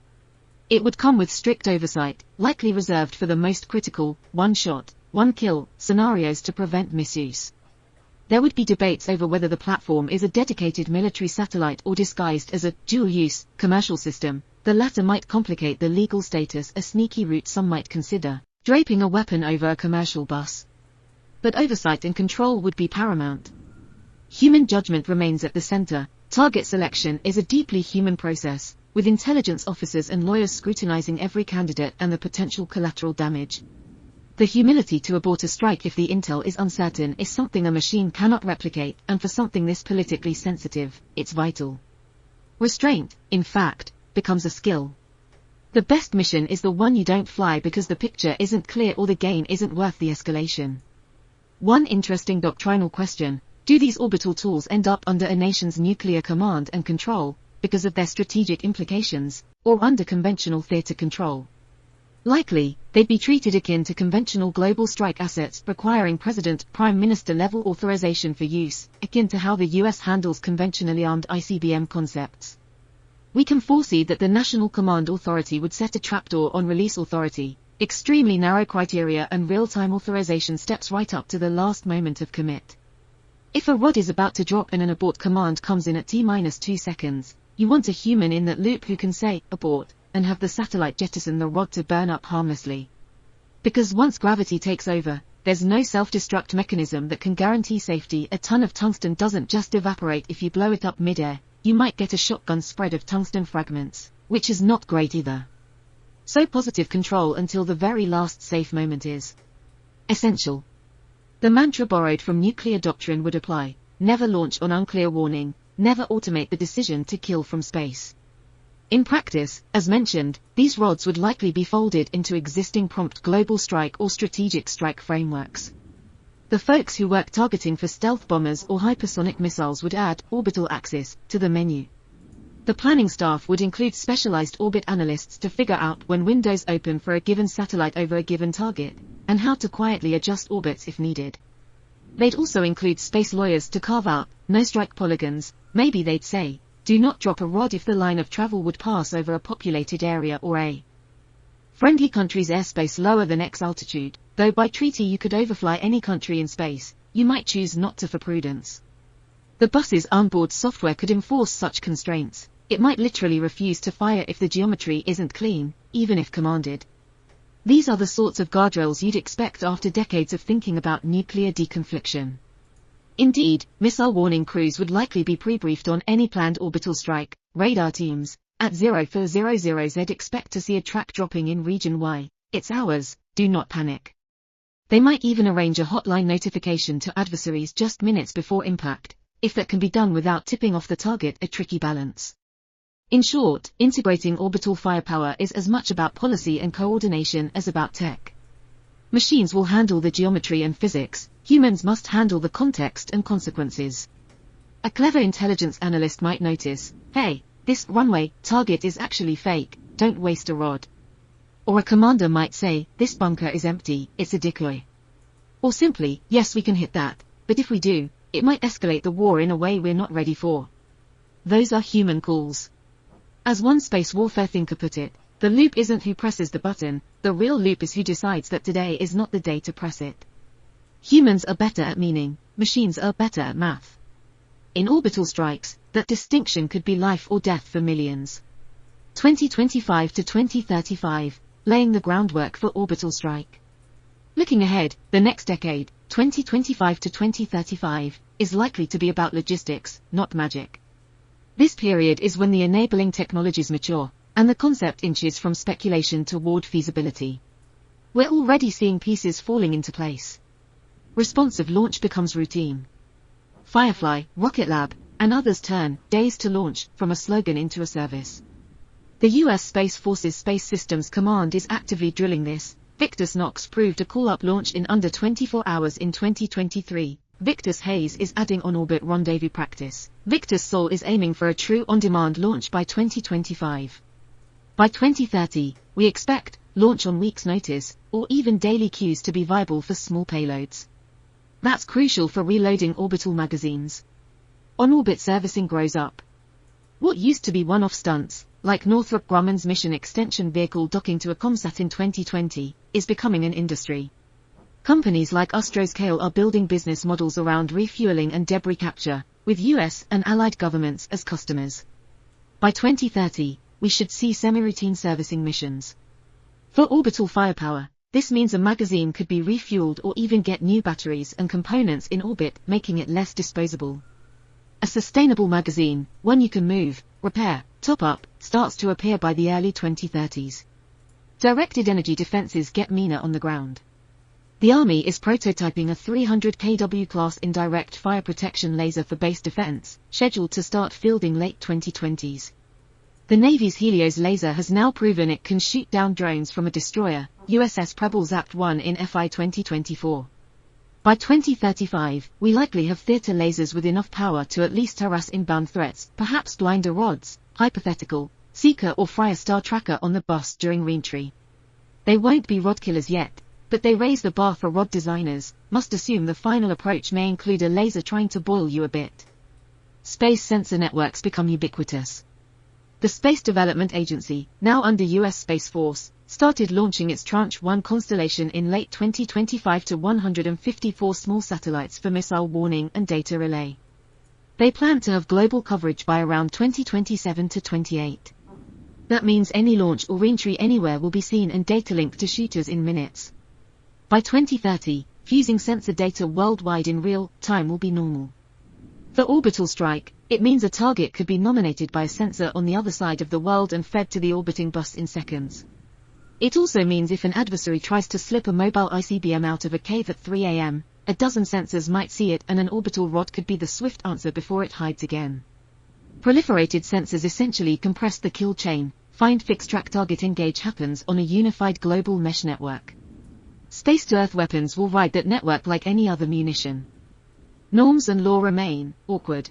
It would come with strict oversight, likely reserved for the most critical, one-shot, one-kill scenarios to prevent misuse. There would be debates over whether the platform is a dedicated military satellite or disguised as a dual-use commercial system. The latter might complicate the legal status, a sneaky route some might consider, draping a weapon over a commercial bus. But oversight and control would be paramount. Human judgment remains at the center. Target selection is a deeply human process, with intelligence officers and lawyers scrutinizing every candidate and the potential collateral damage. The humility to abort a strike if the intel is uncertain is something a machine cannot replicate, and for something this politically sensitive, it's vital. Restraint, in fact, becomes a skill. The best mission is the one you don't fly because the picture isn't clear or the gain isn't worth the escalation. One interesting doctrinal question: do these orbital tools end up under a nation's nuclear command and control, because of their strategic implications, or under conventional theater control? Likely, they'd be treated akin to conventional global strike assets requiring President-Prime Minister-level authorization for use, akin to how the US handles conventionally armed ICBM concepts. We can foresee that the National Command Authority would set a trapdoor on release authority, extremely narrow criteria and real-time authorization steps right up to the last moment of commit. If a rod is about to drop and an abort command comes in at T-2 seconds, you want a human in that loop who can say, abort, and have the satellite jettison the rod to burn up harmlessly. Because once gravity takes over, there's no self-destruct mechanism that can guarantee safety. A ton of tungsten doesn't just evaporate if you blow it up mid-air, you might get a shotgun spread of tungsten fragments, which is not great either. So positive control until the very last safe moment is essential. The mantra borrowed from nuclear doctrine would apply: never launch on unclear warning, never automate the decision to kill from space. In practice, as mentioned, these rods would likely be folded into existing prompt global strike or strategic strike frameworks. The folks who work targeting for stealth bombers or hypersonic missiles would add orbital axis to the menu. The planning staff would include specialized orbit analysts to figure out when windows open for a given satellite over a given target, and how to quietly adjust orbits if needed. They'd also include space lawyers to carve out no-strike polygons. Maybe they'd say, do not drop a rod if the line of travel would pass over a populated area or a friendly country's airspace lower than X altitude, though by treaty you could overfly any country in space. You might choose not to for prudence. The bus's onboard software could enforce such constraints. It might literally refuse to fire if the geometry isn't clean, even if commanded. These are the sorts of guardrails you'd expect after decades of thinking about nuclear deconfliction. Indeed, missile warning crews would likely be pre-briefed on any planned orbital strike. Radar teams, at 040Z expect to see a track dropping in region Y. It's ours, do not panic. They might even arrange a hotline notification to adversaries just minutes before impact. If that can be done without tipping off the target, a tricky balance. In short, integrating orbital firepower is as much about policy and coordination as about tech. Machines will handle the geometry and physics, humans must handle the context and consequences. A clever intelligence analyst might notice, hey, this runway target is actually fake, don't waste a rod. Or a commander might say, this bunker is empty, it's a decoy. Or simply, yes, we can hit that, but if we do, it might escalate the war in a way we're not ready for. Those are human calls. As one space warfare thinker put it, the loop isn't who presses the button, the real loop is who decides that today is not the day to press it. Humans are better at meaning, machines are better at math. In orbital strikes, that distinction could be life or death for millions. 2025 to 2035, laying the groundwork for orbital strike. Looking ahead, the next decade, 2025 to 2035, is likely to be about logistics, not magic. This period is when the enabling technologies mature, and the concept inches from speculation toward feasibility. We're already seeing pieces falling into place. Responsive launch becomes routine. Firefly, Rocket Lab, and others turn days to launch from a slogan into a service. The U.S. Space Force's Space Systems Command is actively drilling this. Victus Nox proved a call-up launch in under 24 hours in 2023. Victus Haze is adding on-orbit rendezvous practice. Victus Sol is aiming for a true on-demand launch by 2025. By 2030, we expect launch on week's notice, or even daily queues to be viable for small payloads. That's crucial for reloading orbital magazines. On-orbit servicing grows up. What used to be one-off stunts, like Northrop Grumman's mission extension vehicle docking to a ComSat in 2020, is becoming an industry. Companies like Astroscale are building business models around refueling and debris capture, with US and allied governments as customers. By 2030, we should see semi-routine servicing missions. For orbital firepower, this means a magazine could be refueled or even get new batteries and components in orbit, making it less disposable. A sustainable magazine, one you can move, repair, top up, starts to appear by the early 2030s. Directed energy defenses get meaner on the ground. The Army is prototyping a 300 kW class indirect fire protection laser for base defense, scheduled to start fielding late 2020s. The Navy's Helios laser has now proven it can shoot down drones from a destroyer, USS Preble ZAP-1 in FY 2024. By 2035, we likely have theater lasers with enough power to at least harass inbound threats, perhaps blinder rods, hypothetical, Seeker or fry a star tracker on the bus during reentry. They won't be rod killers yet, but they raise the bar for rod designers, must assume the final approach may include a laser trying to boil you a bit. Space sensor networks become ubiquitous. The Space Development Agency, now under U.S. Space Force, started launching its Tranche 1 constellation in late 2025 to 154 small satellites for missile warning and data relay. They plan to have global coverage by around 2027 to 28. That means any launch or reentry anywhere will be seen and data linked to shooters in minutes. By 2030, fusing sensor data worldwide in real time will be normal. For orbital strike, it means a target could be nominated by a sensor on the other side of the world and fed to the orbiting bus in seconds. It also means if an adversary tries to slip a mobile ICBM out of a cave at 3 a.m., a dozen sensors might see it and an orbital rod could be the swift answer before it hides again. Proliferated sensors essentially compress the kill chain. Find, fix, track, target, engage happens on a unified global mesh network. Space-to-Earth weapons will ride that network like any other munition. Norms and law remain awkward.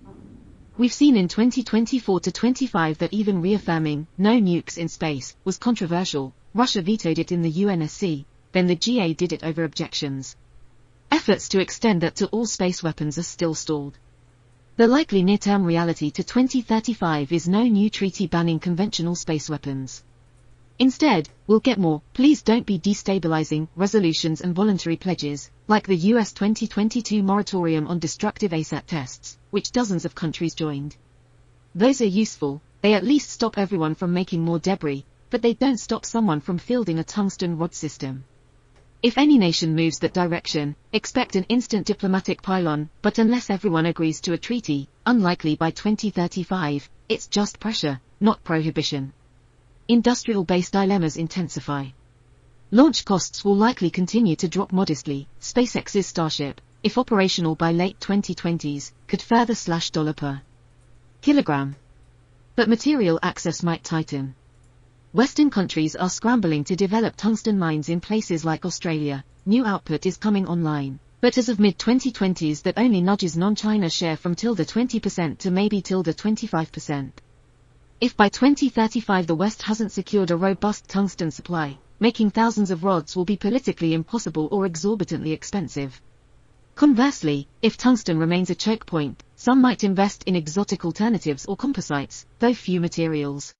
We've seen in 2024 to 25 that even reaffirming no nukes in space was controversial. Russia vetoed it in the UNSC, then the GA did it over objections. Efforts to extend that to all space weapons are still stalled. The likely near-term reality to 2035 is no new treaty banning conventional space weapons. Instead, we'll get more "please don't be destabilizing" resolutions and voluntary pledges, like the US 2022 moratorium on destructive ASAT tests, which dozens of countries joined. Those are useful, they at least stop everyone from making more debris, but they don't stop someone from fielding a tungsten rod system. If any nation moves that direction, expect an instant diplomatic pylon, but unless everyone agrees to a treaty, unlikely by 2035, it's just pressure, not prohibition. Industrial-based dilemmas intensify. Launch costs will likely continue to drop modestly. SpaceX's Starship, if operational by late 2020s, could further slash dollar per kilogram. But material access might tighten. Western countries are scrambling to develop tungsten mines in places like Australia. New output is coming online, but as of mid-2020s that only nudges non-China share from -20% to maybe -25%. If by 2035 the West hasn't secured a robust tungsten supply, making thousands of rods will be politically impossible or exorbitantly expensive. Conversely, if tungsten remains a choke point, some might invest in exotic alternatives or composites, though few materials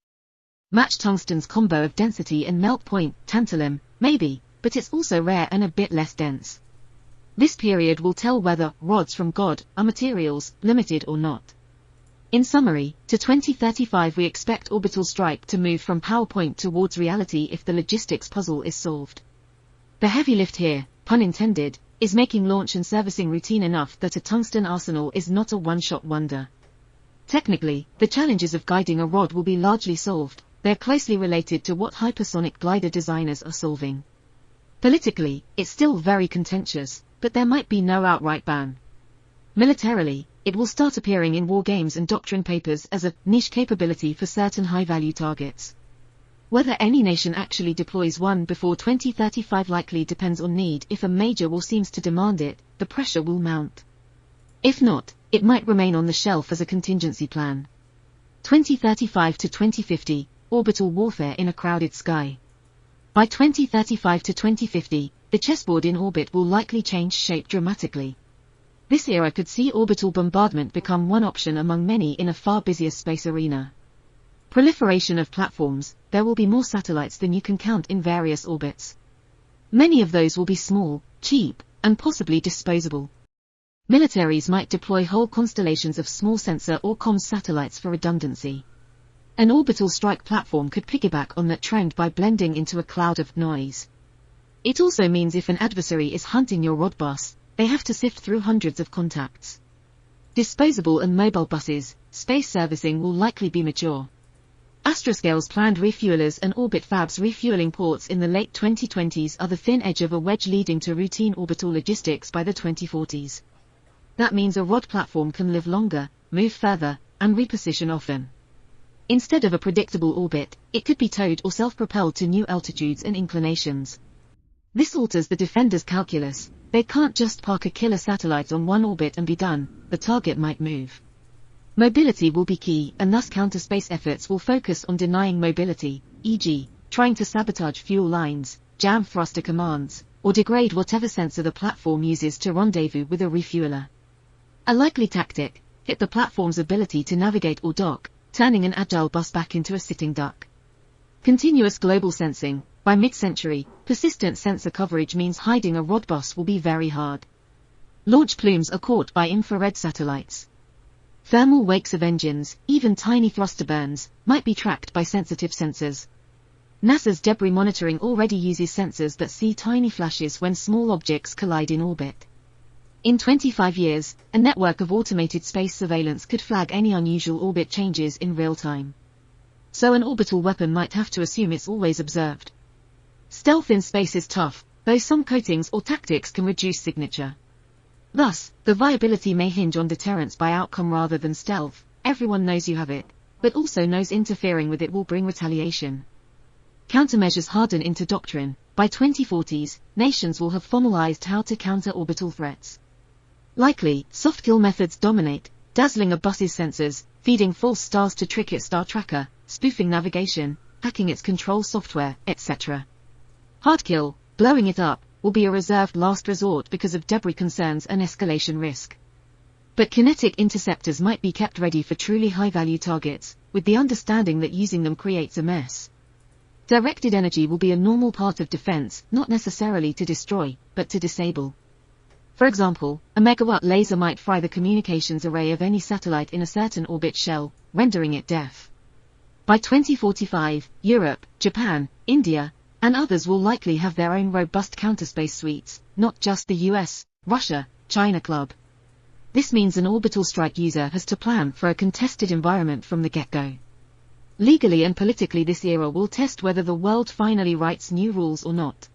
match tungsten's combo of density and melt point. Tantalum, maybe, but it's also rare and a bit less dense. This period will tell whether rods from God are materials, limited or not. In summary, to 2035 we expect orbital strike to move from PowerPoint towards reality if the logistics puzzle is solved. The heavy lift here, pun intended, is making launch and servicing routine enough that a tungsten arsenal is not a one-shot wonder. Technically, the challenges of guiding a rod will be largely solved. They're closely related to what hypersonic glider designers are solving. Politically, it's still very contentious, but there might be no outright ban. Militarily, it will start appearing in war games and doctrine papers as a niche capability for certain high-value targets. Whether any nation actually deploys one before 2035 likely depends on need. If a major war seems to demand it, the pressure will mount. If not, it might remain on the shelf as a contingency plan. 2035 to 2050, orbital warfare in a crowded sky. By 2035 to 2050, the chessboard in orbit will likely change shape dramatically. This era could see orbital bombardment become one option among many in a far busier space arena. Proliferation of platforms, there will be more satellites than you can count in various orbits. Many of those will be small, cheap, and possibly disposable. Militaries might deploy whole constellations of small sensor or comms satellites for redundancy. An orbital strike platform could piggyback on that trend by blending into a cloud of noise. It also means if an adversary is hunting your rod bus, they have to sift through hundreds of contacts. Disposable and mobile buses, space servicing will likely be mature. Astroscale's planned refuelers and orbit fabs refueling ports in the late 2020s are the thin edge of a wedge leading to routine orbital logistics by the 2040s. That means a rod platform can live longer, move further, and reposition often. Instead of a predictable orbit, it could be towed or self-propelled to new altitudes and inclinations. This alters the defender's calculus. They can't just park a killer satellite on one orbit and be done, the target might move. Mobility will be key, and thus counter-space efforts will focus on denying mobility, e.g., trying to sabotage fuel lines, jam thruster commands, or degrade whatever sensor the platform uses to rendezvous with a refueler. A likely tactic: hit the platform's ability to navigate or dock, turning an agile bus back into a sitting duck. Continuous global sensing. By mid-century, persistent sensor coverage means hiding a rod bus will be very hard. Launch plumes are caught by infrared satellites. Thermal wakes of engines, even tiny thruster burns, might be tracked by sensitive sensors. NASA's debris monitoring already uses sensors that see tiny flashes when small objects collide in orbit. In 25 years, a network of automated space surveillance could flag any unusual orbit changes in real time. So an orbital weapon might have to assume it's always observed. Stealth in space is tough, though some coatings or tactics can reduce signature. Thus, the viability may hinge on deterrence by outcome rather than stealth. Everyone knows you have it, but also knows interfering with it will bring retaliation. Countermeasures harden into doctrine. By 2040s, nations will have formalized how to counter orbital threats. Likely, soft kill methods dominate, dazzling a bus's sensors, feeding false stars to trick its star tracker, spoofing navigation, hacking its control software, etc. Hard kill, blowing it up, will be a reserved last resort because of debris concerns and escalation risk. But kinetic interceptors might be kept ready for truly high-value targets, with the understanding that using them creates a mess. Directed energy will be a normal part of defense, not necessarily to destroy, but to disable. For example, a megawatt laser might fry the communications array of any satellite in a certain orbit shell, rendering it deaf. By 2045, Europe, Japan, India, and others will likely have their own robust counterspace suites, not just the US, Russia, China club. This means an orbital strike user has to plan for a contested environment from the get-go. Legally and politically, this era will test whether the world finally writes new rules or not.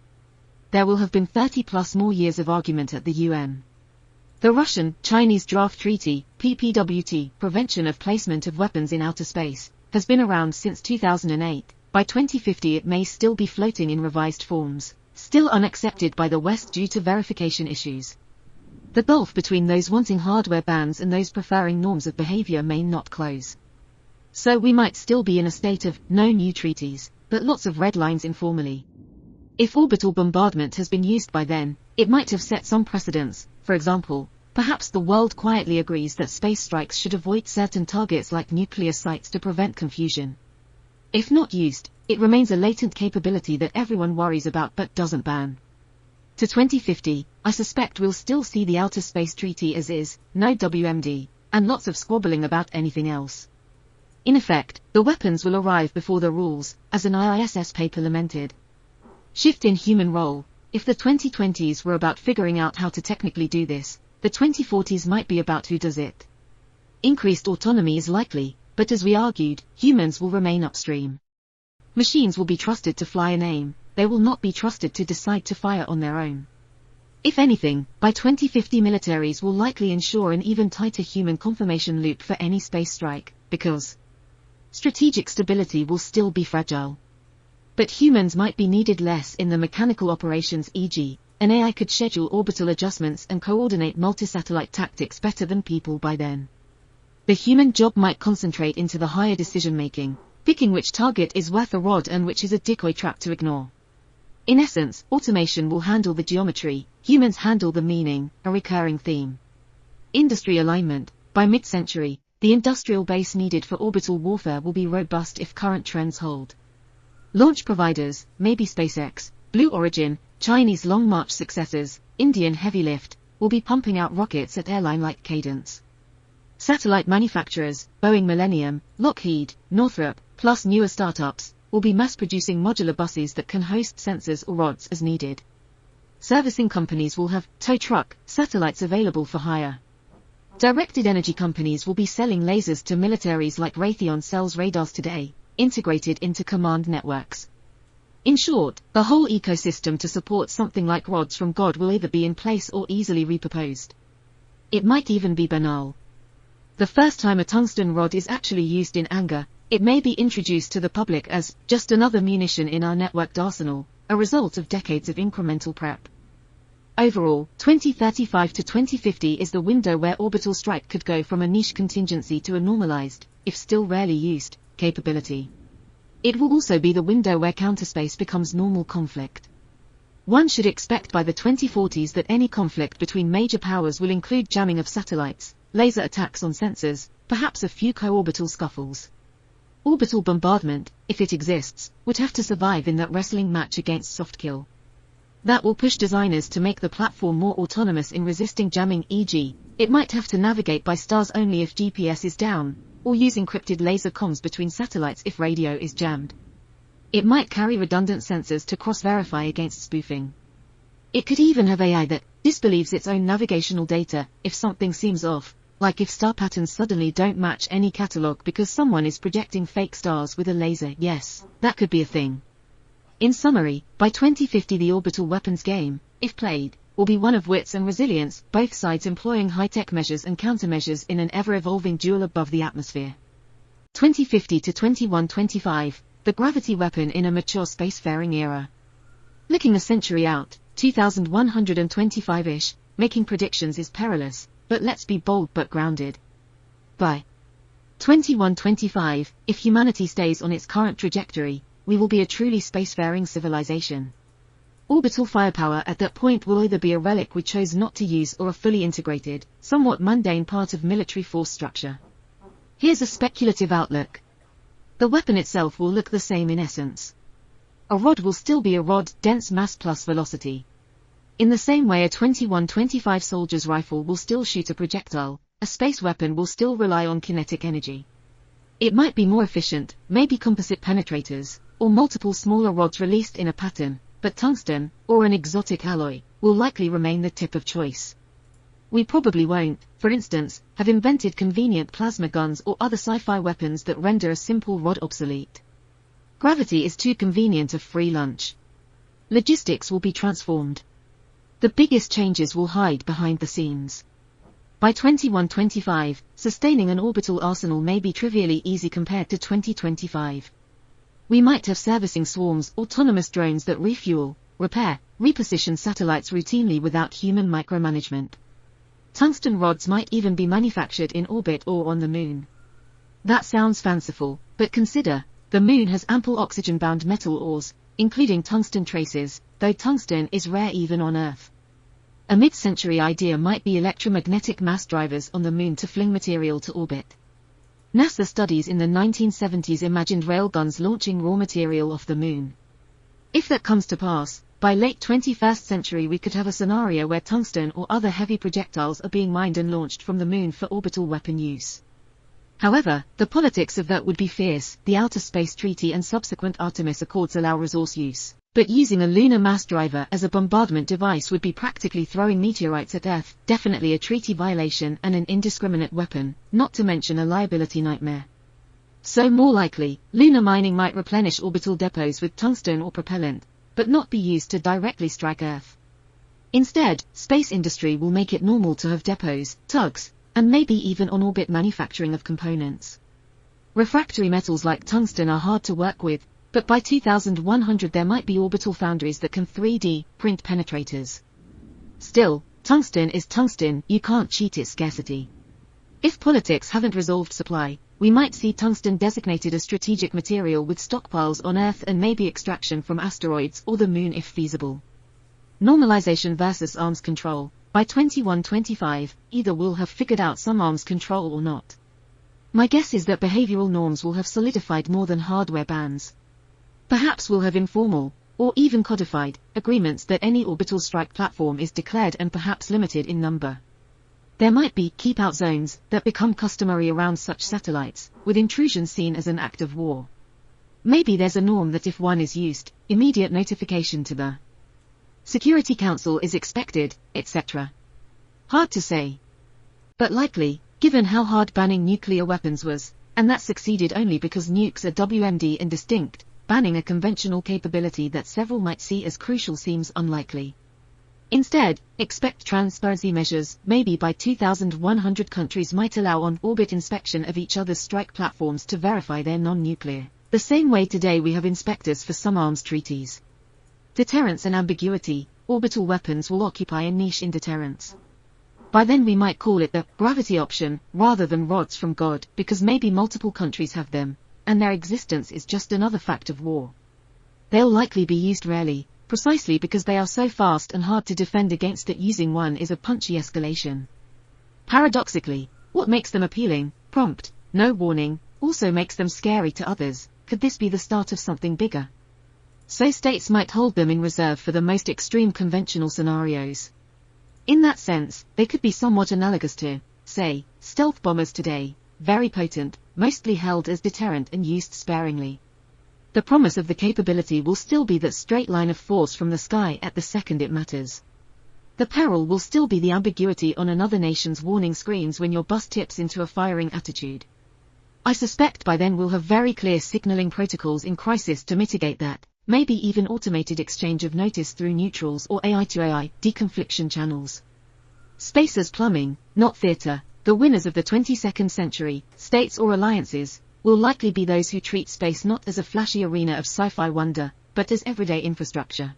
There will have been 30+ more years of argument at the UN. The Russian-Chinese Draft Treaty, PPWT, Prevention of Placement of Weapons in Outer Space, has been around since 2008. By 2050 it may still be floating in revised forms, still unaccepted by the West due to verification issues. The gulf between those wanting hardware bans and those preferring norms of behavior may not close. So we might still be in a state of no new treaties, but lots of red lines informally. If orbital bombardment has been used by then, it might have set some precedents. For example, perhaps the world quietly agrees that space strikes should avoid certain targets like nuclear sites to prevent confusion. If not used, it remains a latent capability that everyone worries about but doesn't ban. To 2050, I suspect we'll still see the Outer Space Treaty as is, no WMD, and lots of squabbling about anything else. In effect, the weapons will arrive before the rules, as an IISS paper lamented. Shift in human role. If the 2020s were about figuring out how to technically do this, the 2040s might be about who does it. Increased autonomy is likely, but as we argued, humans will remain upstream. Machines will be trusted to fly and aim, they will not be trusted to decide to fire on their own. If anything, by 2050 militaries will likely ensure an even tighter human confirmation loop for any space strike, because strategic stability will still be fragile. But humans might be needed less in the mechanical operations, e.g., an AI could schedule orbital adjustments and coordinate multi-satellite tactics better than people by then. The human job might concentrate into the higher decision-making, picking which target is worth a rod and which is a decoy trap to ignore. In essence, automation will handle the geometry, humans handle the meaning, a recurring theme. Industry alignment. By mid-century, the industrial base needed for orbital warfare will be robust if current trends hold. Launch providers, maybe SpaceX, Blue Origin, Chinese Long March successors, Indian Heavy Lift, will be pumping out rockets at airline-like cadence. Satellite manufacturers, Boeing Millennium, Lockheed, Northrop, plus newer startups, will be mass-producing modular buses that can host sensors or rods as needed. Servicing companies will have tow truck satellites available for hire. Directed energy companies will be selling lasers to militaries like Raytheon sells radars today, integrated into command networks. In short, the whole ecosystem to support something like rods from God will either be in place or easily repurposed. It might even be banal. The first time a tungsten rod is actually used in anger, it may be introduced to the public as just another munition in our networked arsenal, a result of decades of incremental prep. Overall, 2035 to 2050 is the window where orbital strike could go from a niche contingency to a normalized, if still rarely used, capability. It will also be the window where counterspace becomes normal conflict. One should expect by the 2040s that any conflict between major powers will include jamming of satellites, laser attacks on sensors, perhaps a few co-orbital scuffles. Orbital bombardment, if it exists, would have to survive in that wrestling match against soft kill. That will push designers to make the platform more autonomous in resisting jamming, e.g., it might have to navigate by stars only if GPS is down, or use encrypted laser comms between satellites if radio is jammed. It might carry redundant sensors to cross-verify against spoofing. It could even have AI that disbelieves its own navigational data if something seems off, like if star patterns suddenly don't match any catalog because someone is projecting fake stars with a laser. Yes, that could be a thing. In summary, by 2050 the orbital weapons game, if played, will be one of wits and resilience, both sides employing high-tech measures and countermeasures in an ever-evolving duel above the atmosphere. 2050 to 2125, the gravity weapon in a mature spacefaring era. Looking a century out, 2125-ish, making predictions is perilous, but let's be bold but grounded. By 2125, if humanity stays on its current trajectory, we will be a truly spacefaring civilization. Orbital firepower at that point will either be a relic we chose not to use or a fully integrated, somewhat mundane part of military force structure. Here's a speculative outlook. The weapon itself will look the same in essence. A rod will still be a rod, dense mass plus velocity. In the same way a 2125 soldier's rifle will still shoot a projectile, a space weapon will still rely on kinetic energy. It might be more efficient, maybe composite penetrators, or multiple smaller rods released in a pattern, but tungsten, or an exotic alloy, will likely remain the tip of choice. We probably won't, for instance, have invented convenient plasma guns or other sci-fi weapons that render a simple rod obsolete. Gravity is too convenient a free lunch. Logistics will be transformed. The biggest changes will hide behind the scenes. By 2125, sustaining an orbital arsenal may be trivially easy compared to 2025. We might have servicing swarms, autonomous drones that refuel, repair, reposition satellites routinely without human micromanagement. Tungsten rods might even be manufactured in orbit or on the moon. That sounds fanciful, but consider, the moon has ample oxygen-bound metal ores, including tungsten traces, though tungsten is rare even on Earth. A mid-century idea might be electromagnetic mass drivers on the moon to fling material to orbit. NASA studies in the 1970s imagined railguns launching raw material off the moon. If that comes to pass, by late 21st century we could have a scenario where tungsten or other heavy projectiles are being mined and launched from the moon for orbital weapon use. However, the politics of that would be fierce. The Outer Space Treaty and subsequent Artemis Accords allow resource use, but using a lunar mass driver as a bombardment device would be practically throwing meteorites at Earth, definitely a treaty violation and an indiscriminate weapon, not to mention a liability nightmare. So more likely, lunar mining might replenish orbital depots with tungsten or propellant, but not be used to directly strike Earth. Instead, space industry will make it normal to have depots, tugs, and maybe even on-orbit manufacturing of components. Refractory metals like tungsten are hard to work with, but by 2100 there might be orbital foundries that can 3D print penetrators. Still, tungsten is tungsten, you can't cheat its scarcity. If politics haven't resolved supply, we might see tungsten designated a strategic material with stockpiles on Earth and maybe extraction from asteroids or the moon if feasible. Normalization versus arms control. By 2125, either we'll have figured out some arms control or not. My guess is that behavioral norms will have solidified more than hardware bans. Perhaps we'll have informal, or even codified, agreements that any orbital strike platform is declared and perhaps limited in number. There might be keep-out zones that become customary around such satellites, with intrusion seen as an act of war. Maybe there's a norm that if one is used, immediate notification to the Security Council is expected, etc. Hard to say. But likely, given how hard banning nuclear weapons was, and that succeeded only because nukes are WMD and distinct, banning a conventional capability that several might see as crucial seems unlikely. Instead, expect transparency measures. Maybe by 2100 countries might allow on-orbit inspection of each other's strike platforms to verify they're non-nuclear, the same way today we have inspectors for some arms treaties. Deterrence and ambiguity. Orbital weapons will occupy a niche in deterrence. By then we might call it the gravity option, rather than rods from God, because maybe multiple countries have them, and their existence is just another fact of war. They'll likely be used rarely, precisely because they are so fast and hard to defend against that using one is a punchy escalation. Paradoxically, what makes them appealing, prompt, no warning, also makes them scary to others. Could this be the start of something bigger? So states might hold them in reserve for the most extreme conventional scenarios. In that sense, they could be somewhat analogous to, say, stealth bombers today, very potent, mostly held as deterrent and used sparingly. The promise of the capability will still be that straight line of force from the sky at the second it matters. The peril will still be the ambiguity on another nation's warning screens when your bus tips into a firing attitude. I suspect by then we'll have very clear signaling protocols in crisis to mitigate that, maybe even automated exchange of notice through neutrals or AI-to-AI deconfliction channels. Space as plumbing, not theater. The winners of the 22nd century, states or alliances, will likely be those who treat space not as a flashy arena of sci-fi wonder, but as everyday infrastructure.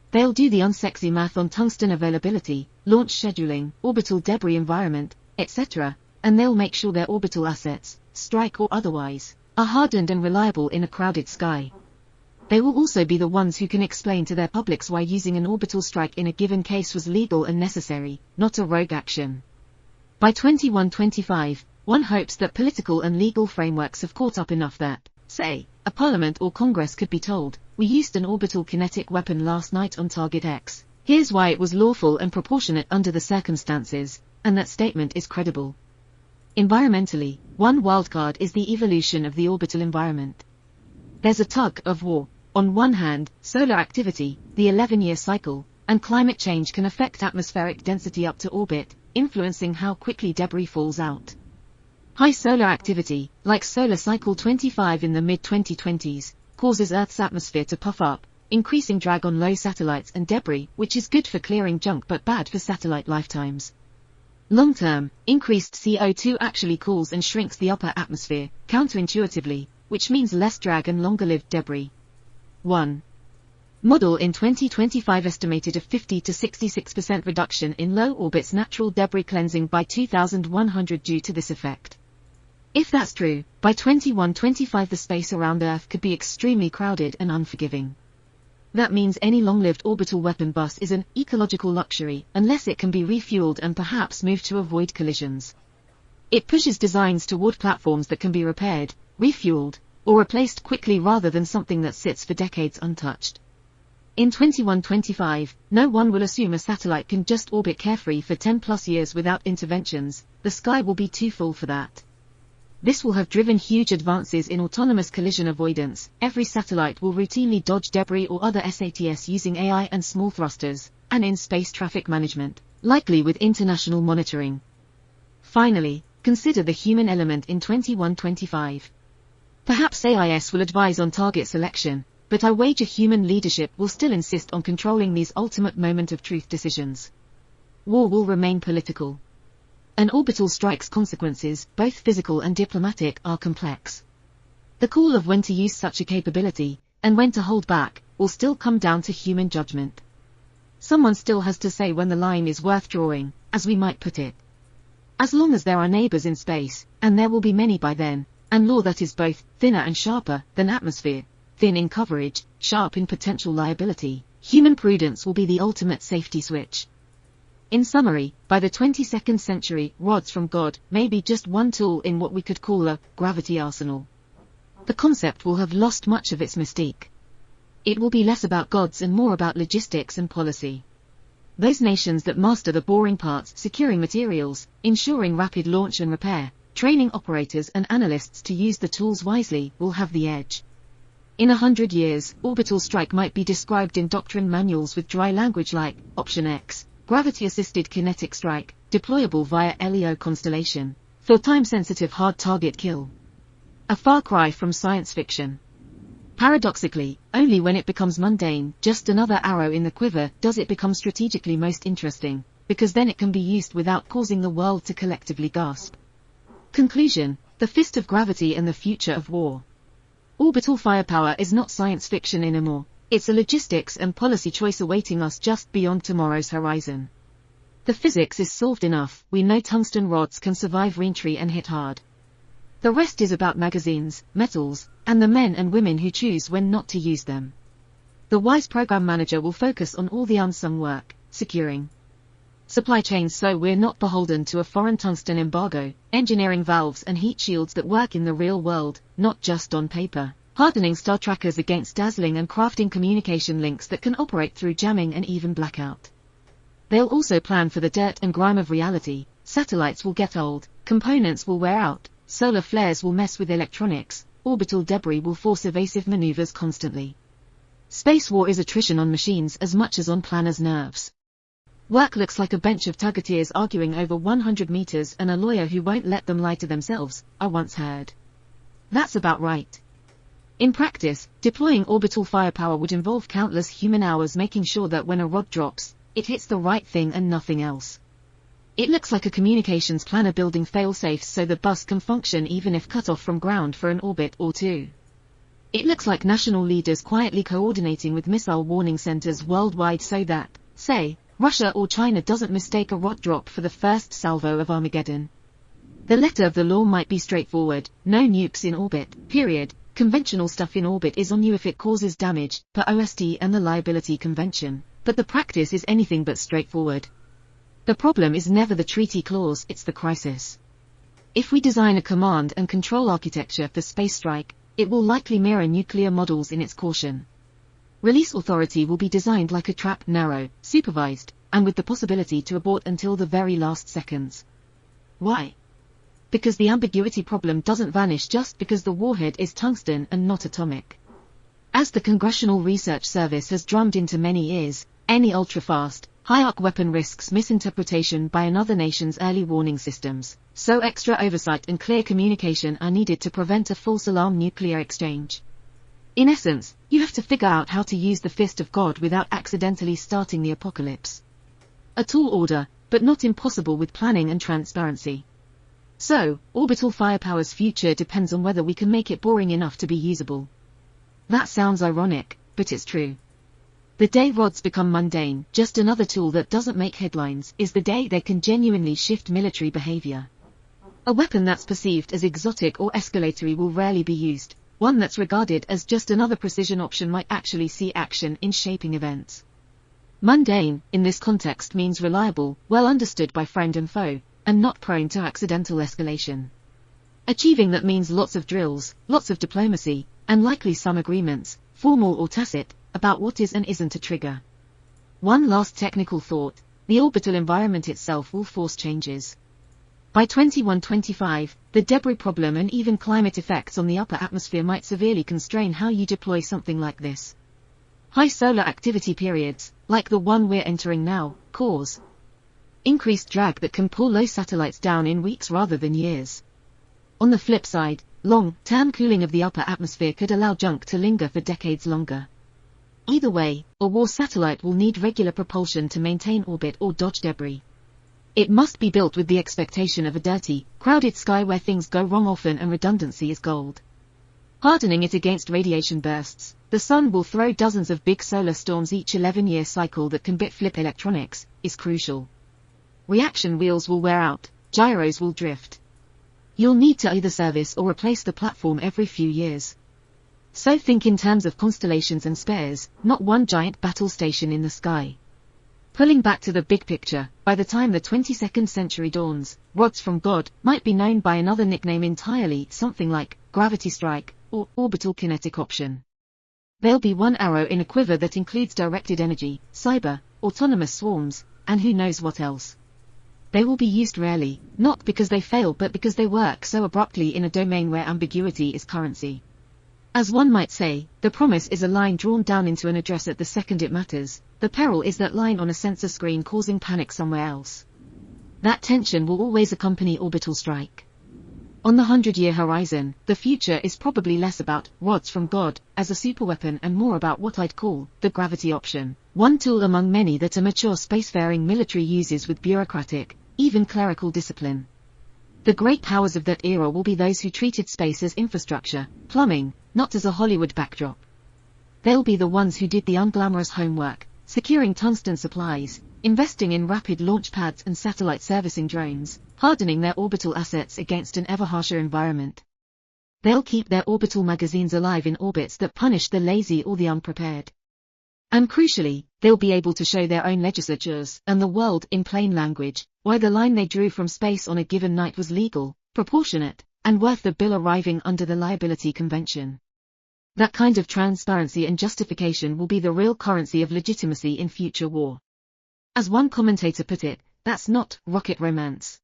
They'll do the unsexy math on tungsten availability, launch scheduling, orbital debris environment, etc., and they'll make sure their orbital assets, strike or otherwise, are hardened and reliable in a crowded sky. They will also be the ones who can explain to their publics why using an orbital strike in a given case was legal and necessary, not a rogue action. By 2125, one hopes that political and legal frameworks have caught up enough that, say, a parliament or Congress could be told, we used an orbital kinetic weapon last night on target X. Here's why it was lawful and proportionate under the circumstances, and that statement is credible. Environmentally, one wildcard is the evolution of the orbital environment. There's a tug of war. On one hand, solar activity, the 11-year cycle, and climate change can affect atmospheric density up to orbit, influencing how quickly debris falls out. High solar activity, like solar cycle 25 in the mid-2020s, causes Earth's atmosphere to puff up, increasing drag on low satellites and debris, which is good for clearing junk but bad for satellite lifetimes. Long-term, increased CO2 actually cools and shrinks the upper atmosphere, counterintuitively, which means less drag and longer-lived debris. 1. Model in 2025 estimated a 50 to 66% reduction in low orbit's natural debris cleansing by 2100 due to this effect. If that's true, by 2125 the space around Earth could be extremely crowded and unforgiving. That means any long-lived orbital weapon bus is an ecological luxury unless it can be refueled and perhaps moved to avoid collisions. It pushes designs toward platforms that can be repaired, refueled, or replaced quickly rather than something that sits for decades untouched. In 2125, no one will assume a satellite can just orbit carefree for 10+ years without interventions. The sky will be too full for that. This will have driven huge advances in autonomous collision avoidance. Every satellite will routinely dodge debris or other SATs using AI and small thrusters, and in space traffic management, likely with international monitoring. Finally, consider the human element in 2125. Perhaps AIS will advise on target selection, but I wager human leadership will still insist on controlling these ultimate moment of truth decisions. War will remain political. An orbital strike's consequences, both physical and diplomatic, are complex. The call of when to use such a capability, and when to hold back, will still come down to human judgment. Someone still has to say when the line is worth drawing, as we might put it. As long as there are neighbors in space, and there will be many by then, and law that is both thinner and sharper than atmosphere, thin in coverage, sharp in potential liability, human prudence will be the ultimate safety switch. In summary, by the 22nd century, rods from God may be just one tool in what we could call a gravity arsenal. The concept will have lost much of its mystique. It will be less about gods and more about logistics and policy. Those nations that master the boring parts, securing materials, ensuring rapid launch and repair, training operators and analysts to use the tools wisely, will have the edge. In 100 years, orbital strike might be described in doctrine manuals with dry language like Option X. Gravity-assisted kinetic strike, deployable via LEO constellation, for time-sensitive hard target kill. A far cry from science fiction. Paradoxically, only when it becomes mundane, just another arrow in the quiver, does it become strategically most interesting, because then it can be used without causing the world to collectively gasp. Conclusion: the fist of gravity and the future of war. Orbital firepower is not science fiction anymore. It's a logistics and policy choice awaiting us just beyond tomorrow's horizon. The physics is solved enough. We know tungsten rods can survive reentry and hit hard. The rest is about magazines, metals, and the men and women who choose when not to use them. The wise program manager will focus on all the unsung work, securing supply chains so we're not beholden to a foreign tungsten embargo, engineering valves and heat shields that work in the real world, not just on paper, hardening star trackers against dazzling and crafting communication links that can operate through jamming and even blackout. They'll also plan for the dirt and grime of reality. Satellites will get old, components will wear out, solar flares will mess with electronics, orbital debris will force evasive maneuvers constantly. Space war is attrition on machines as much as on planners' nerves. Work looks like a bench of tuggeteers arguing over 100 meters and a lawyer who won't let them lie to themselves, I once heard. That's about right. In practice, deploying orbital firepower would involve countless human hours making sure that when a rod drops, it hits the right thing and nothing else. It looks like a communications planner building fail-safes so the bus can function even if cut off from ground for an orbit or two. It looks like national leaders quietly coordinating with missile warning centers worldwide so that, say, Russia or China doesn't mistake a rod drop for the first salvo of Armageddon. The letter of the law might be straightforward: no nukes in orbit, period. Conventional stuff in orbit is on you if it causes damage, per OST and the liability convention, but the practice is anything but straightforward. The problem is never the treaty clause, it's the crisis. If we design a command and control architecture for space strike, it will likely mirror nuclear models in its caution. Release authority will be designed like a trap, narrow, supervised, and with the possibility to abort until the very last seconds. Why? Because the ambiguity problem doesn't vanish just because the warhead is tungsten and not atomic. As the Congressional Research Service has drummed into many ears, any ultra-fast, high-arc weapon risks misinterpretation by another nation's early warning systems, so extra oversight and clear communication are needed to prevent a false alarm nuclear exchange. In essence, you have to figure out how to use the fist of God without accidentally starting the apocalypse. A tall order, but not impossible with planning and transparency. So, orbital firepower's future depends on whether we can make it boring enough to be usable. That sounds ironic, but it's true. The day rods become mundane, just another tool that doesn't make headlines, is the day they can genuinely shift military behavior. A weapon that's perceived as exotic or escalatory will rarely be used. One that's regarded as just another precision option might actually see action in shaping events. Mundane, in this context, means reliable, well understood by friend and foe, and not prone to accidental escalation. Achieving that means lots of drills, lots of diplomacy, and likely some agreements, formal or tacit, about what is and isn't a trigger. One last technical thought: the orbital environment itself will force changes. By 2125, the debris problem and even climate effects on the upper atmosphere might severely constrain how you deploy something like this. High solar activity periods, like the one we're entering now, cause increased drag that can pull low satellites down in weeks rather than years. On the flip side, long-term cooling of the upper atmosphere could allow junk to linger for decades longer. Either way, a war satellite will need regular propulsion to maintain orbit or dodge debris. It must be built with the expectation of a dirty, crowded sky where things go wrong often and redundancy is gold. Hardening it against radiation bursts, the sun will throw dozens of big solar storms each 11-year cycle that can bit-flip electronics, is crucial. Reaction wheels will wear out, gyros will drift. You'll need to either service or replace the platform every few years. So think in terms of constellations and spares, not one giant battle station in the sky. Pulling back to the big picture, by the time the 22nd century dawns, rods from God might be known by another nickname entirely, something like gravity strike or orbital kinetic option. There'll be one arrow in a quiver that includes directed energy, cyber, autonomous swarms, and who knows what else. They will be used rarely, not because they fail but because they work so abruptly in a domain where ambiguity is currency. As one might say, the promise is a line drawn down into an address at the second it matters. The peril is that line on a sensor screen causing panic somewhere else. That tension will always accompany orbital strike. On the 100-year horizon, the future is probably less about rods from God as a superweapon and more about what I'd call the gravity option, one tool among many that a mature spacefaring military uses with bureaucratic, even clerical discipline. The great powers of that era will be those who treated space as infrastructure, plumbing, not as a Hollywood backdrop. They'll be the ones who did the unglamorous homework, securing tungsten supplies, investing in rapid launch pads and satellite servicing drones, hardening their orbital assets against an ever harsher environment. They'll keep their orbital magazines alive in orbits that punish the lazy or the unprepared. And crucially, they'll be able to show their own legislatures and the world in plain language why the line they drew from space on a given night was legal, proportionate, and worth the bill arriving under the Liability Convention. That kind of transparency and justification will be the real currency of legitimacy in future war. As one commentator put it, that's not rocket romance.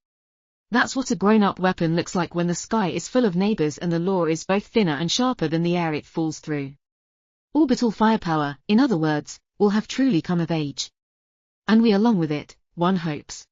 That's what a grown-up weapon looks like when the sky is full of neighbors and the law is both thinner and sharper than the air it falls through. Orbital firepower, in other words, will have truly come of age. And we along with it, one hopes.